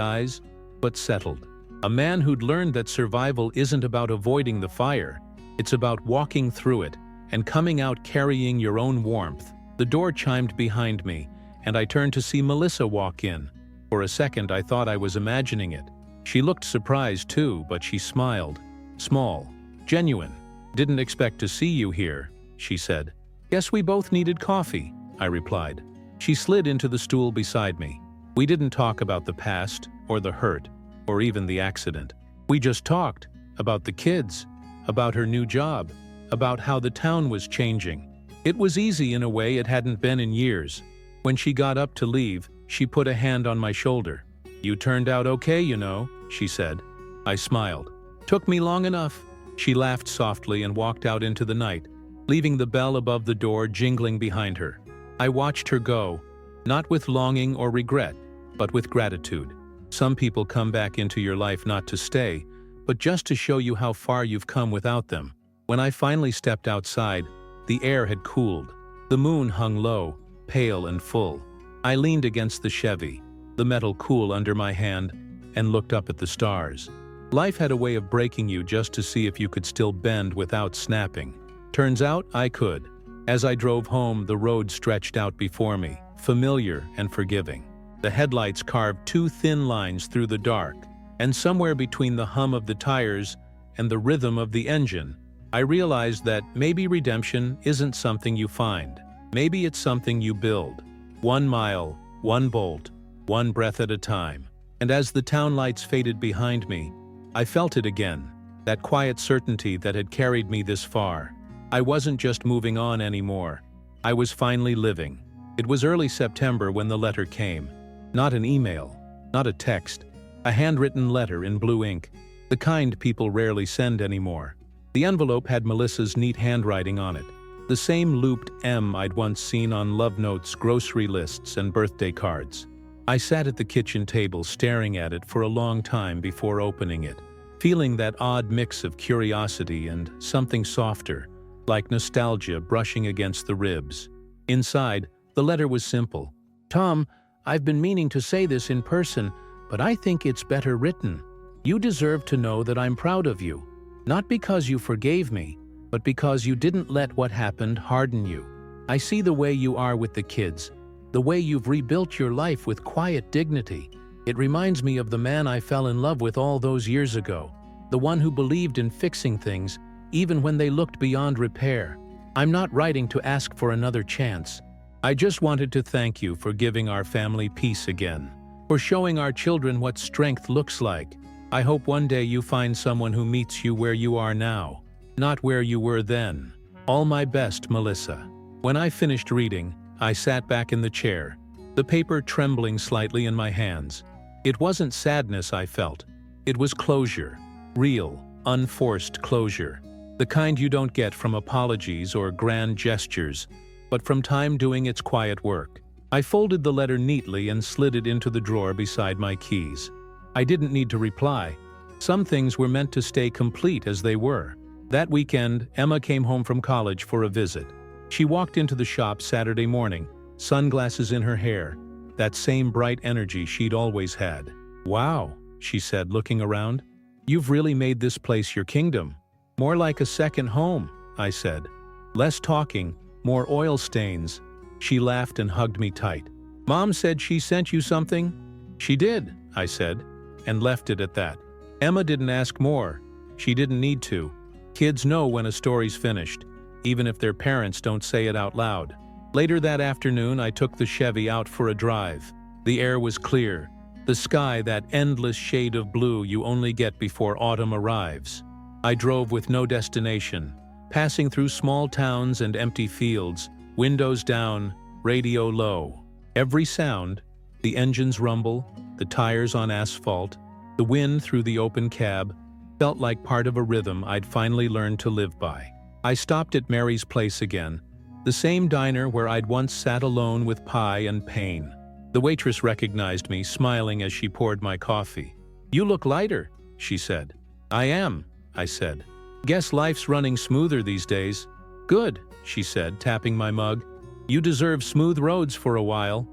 eyes, but settled. A man who'd learned that survival isn't about avoiding the fire, it's about walking through it and coming out carrying your own warmth. The door chimed behind me, and I turned to see Melissa walk in. For a second I thought I was imagining it. She looked surprised too, but she smiled. Small, genuine. "Didn't expect to see you here," she said. "Guess we both needed coffee," I replied. She slid into the stool beside me. We didn't talk about the past, or the hurt, or even the accident. We just talked about the kids, about her new job, about how the town was changing. It was easy in a way it hadn't been in years. When she got up to leave, she put a hand on my shoulder. "You turned out okay, you know," she said. I smiled. "Took me long enough." She laughed softly and walked out into the night, leaving the bell above the door jingling behind her. I watched her go, not with longing or regret, but with gratitude. Some people come back into your life not to stay, but just to show you how far you've come without them. When I finally stepped outside, the air had cooled. The moon hung low, pale and full. I leaned against the Chevy, the metal cool under my hand, and looked up at the stars. Life had a way of breaking you just to see if you could still bend without snapping. Turns out I could. As I drove home, the road stretched out before me, familiar and forgiving. The headlights carved two thin lines through the dark, and somewhere between the hum of the tires and the rhythm of the engine, I realized that maybe redemption isn't something you find. Maybe it's something you build. 1 mile, 1 bolt, 1 breath at a time. And as the town lights faded behind me, I felt it again, that quiet certainty that had carried me this far. I wasn't just moving on anymore. I was finally living. It was early September when the letter came. Not an email, not a text, a handwritten letter in blue ink, the kind people rarely send anymore. The envelope had Melissa's neat handwriting on it, the same looped M I'd once seen on love notes, grocery lists, and birthday cards. I sat at the kitchen table staring at it for a long time before opening it, feeling that odd mix of curiosity and something softer, like nostalgia brushing against the ribs. Inside, the letter was simple. "Tom, I've been meaning to say this in person, but I think it's better written. You deserve to know that I'm proud of you. Not because you forgave me, but because you didn't let what happened harden you. I see the way you are with the kids, the way you've rebuilt your life with quiet dignity. It reminds me of the man I fell in love with all those years ago, the one who believed in fixing things, even when they looked beyond repair. I'm not writing to ask for another chance. I just wanted to thank you for giving our family peace again, for showing our children what strength looks like. I hope one day you find someone who meets you where you are now, not where you were then. All my best, Melissa." When I finished reading, I sat back in the chair, the paper trembling slightly in my hands. It wasn't sadness I felt. It was closure. Real, unforced closure. The kind you don't get from apologies or grand gestures, but from time doing its quiet work. I folded the letter neatly and slid it into the drawer beside my keys. I didn't need to reply. Some things were meant to stay complete as they were. That weekend, Emma came home from college for a visit. She walked into the shop Saturday morning, sunglasses in her hair, that same bright energy she'd always had. "Wow," she said, looking around. "You've really made this place your kingdom. More like a second home," I said. Less talking, more oil stains. She laughed and hugged me tight. "Mom said she sent you something?" "She did," I said, and left it at that. Emma didn't ask more. She didn't need to. Kids know when a story's finished, even if their parents don't say it out loud. Later that afternoon, I took the Chevy out for a drive. The air was clear, the sky that endless shade of blue you only get before autumn arrives. I drove with no destination, passing through small towns and empty fields, windows down, radio low. Every sound, the engine's rumble, the tires on asphalt, the wind through the open cab, felt like part of a rhythm I'd finally learned to live by. I stopped at Mary's Place again, the same diner where I'd once sat alone with pie and pain. The waitress recognized me, smiling as she poured my coffee. "You look lighter," she said. "I am," I said. "Guess life's running smoother these days." "Good," she said, tapping my mug. "You deserve smooth roads for a while."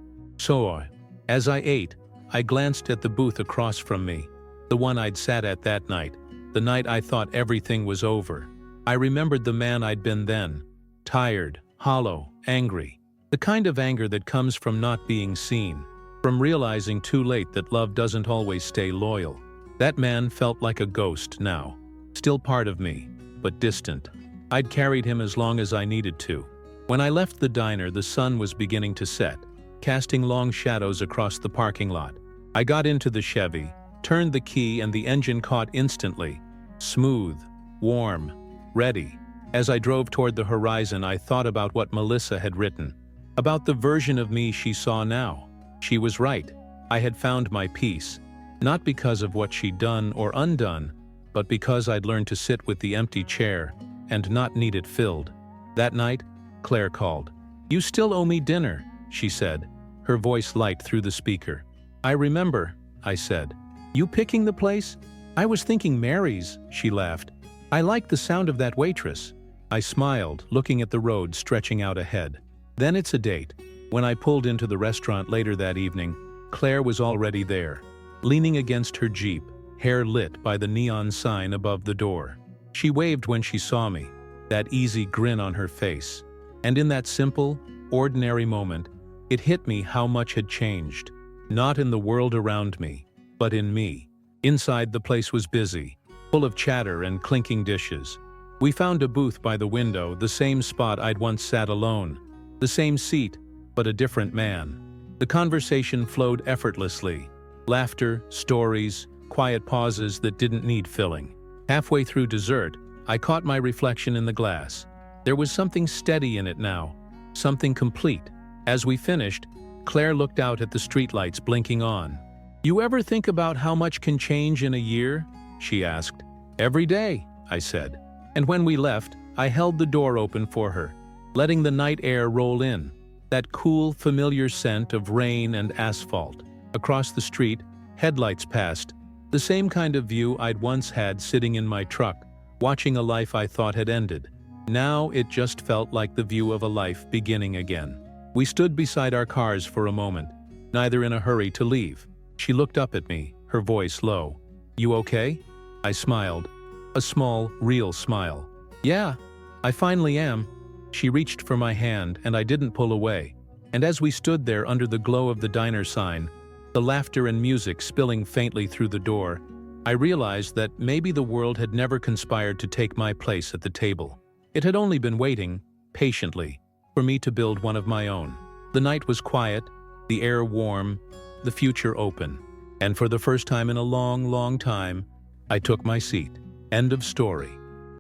As I ate, I glanced at the booth across from me, the one I'd sat at that night, the night I thought everything was over. I remembered the man I'd been then, tired, hollow, angry, the kind of anger that comes from not being seen, from realizing too late that love doesn't always stay loyal. That man felt like a ghost now, still part of me, but distant. I'd carried him as long as I needed to. When I left the diner, the sun was beginning to set, casting long shadows across the parking lot. I got into the Chevy, turned the key, and the engine caught instantly. Smooth, warm, ready. As I drove toward the horizon, I thought about what Melissa had written, about the version of me she saw now. She was right. I had found my peace, not because of what she'd done or undone, but because I'd learned to sit with the empty chair and not need it filled. That night, Claire called. "You still owe me dinner," she said, her voice light through the speaker. "I remember," I said. "You picking the place?" "I was thinking Mary's," she laughed. "I like the sound of that waitress." I smiled, looking at the road stretching out ahead. "Then it's a date." When I pulled into the restaurant later that evening, Claire was already there, leaning against her Jeep, hair lit by the neon sign above the door. She waved when she saw me, that easy grin on her face. And in that simple, ordinary moment, it hit me how much had changed. Not in the world around me, but in me. Inside, the place was busy, full of chatter and clinking dishes. We found a booth by the window, the same spot I'd once sat alone. The same seat, but a different man. The conversation flowed effortlessly. Laughter, stories, quiet pauses that didn't need filling. Halfway through dessert, I caught my reflection in the glass. There was something steady in it now, something complete. As we finished, Claire looked out at the streetlights blinking on. "You ever think about how much can change in a year?" she asked. "Every day," I said. And when we left, I held the door open for her, letting the night air roll in, that cool, familiar scent of rain and asphalt. Across the street, headlights passed, the same kind of view I'd once had sitting in my truck, watching a life I thought had ended. Now it just felt like the view of a life beginning again. We stood beside our cars for a moment, neither in a hurry to leave. She looked up at me, her voice low. "You okay?" I smiled. A small, real smile. "Yeah, I finally am." She reached for my hand, and I didn't pull away. And as we stood there under the glow of the diner sign, the laughter and music spilling faintly through the door, I realized that maybe the world had never conspired to take my place at the table. It had only been waiting, patiently, for me to build one of my own. The night was quiet, the air warm, the future open. And for the first time in a long, long time, I took my seat. End of story.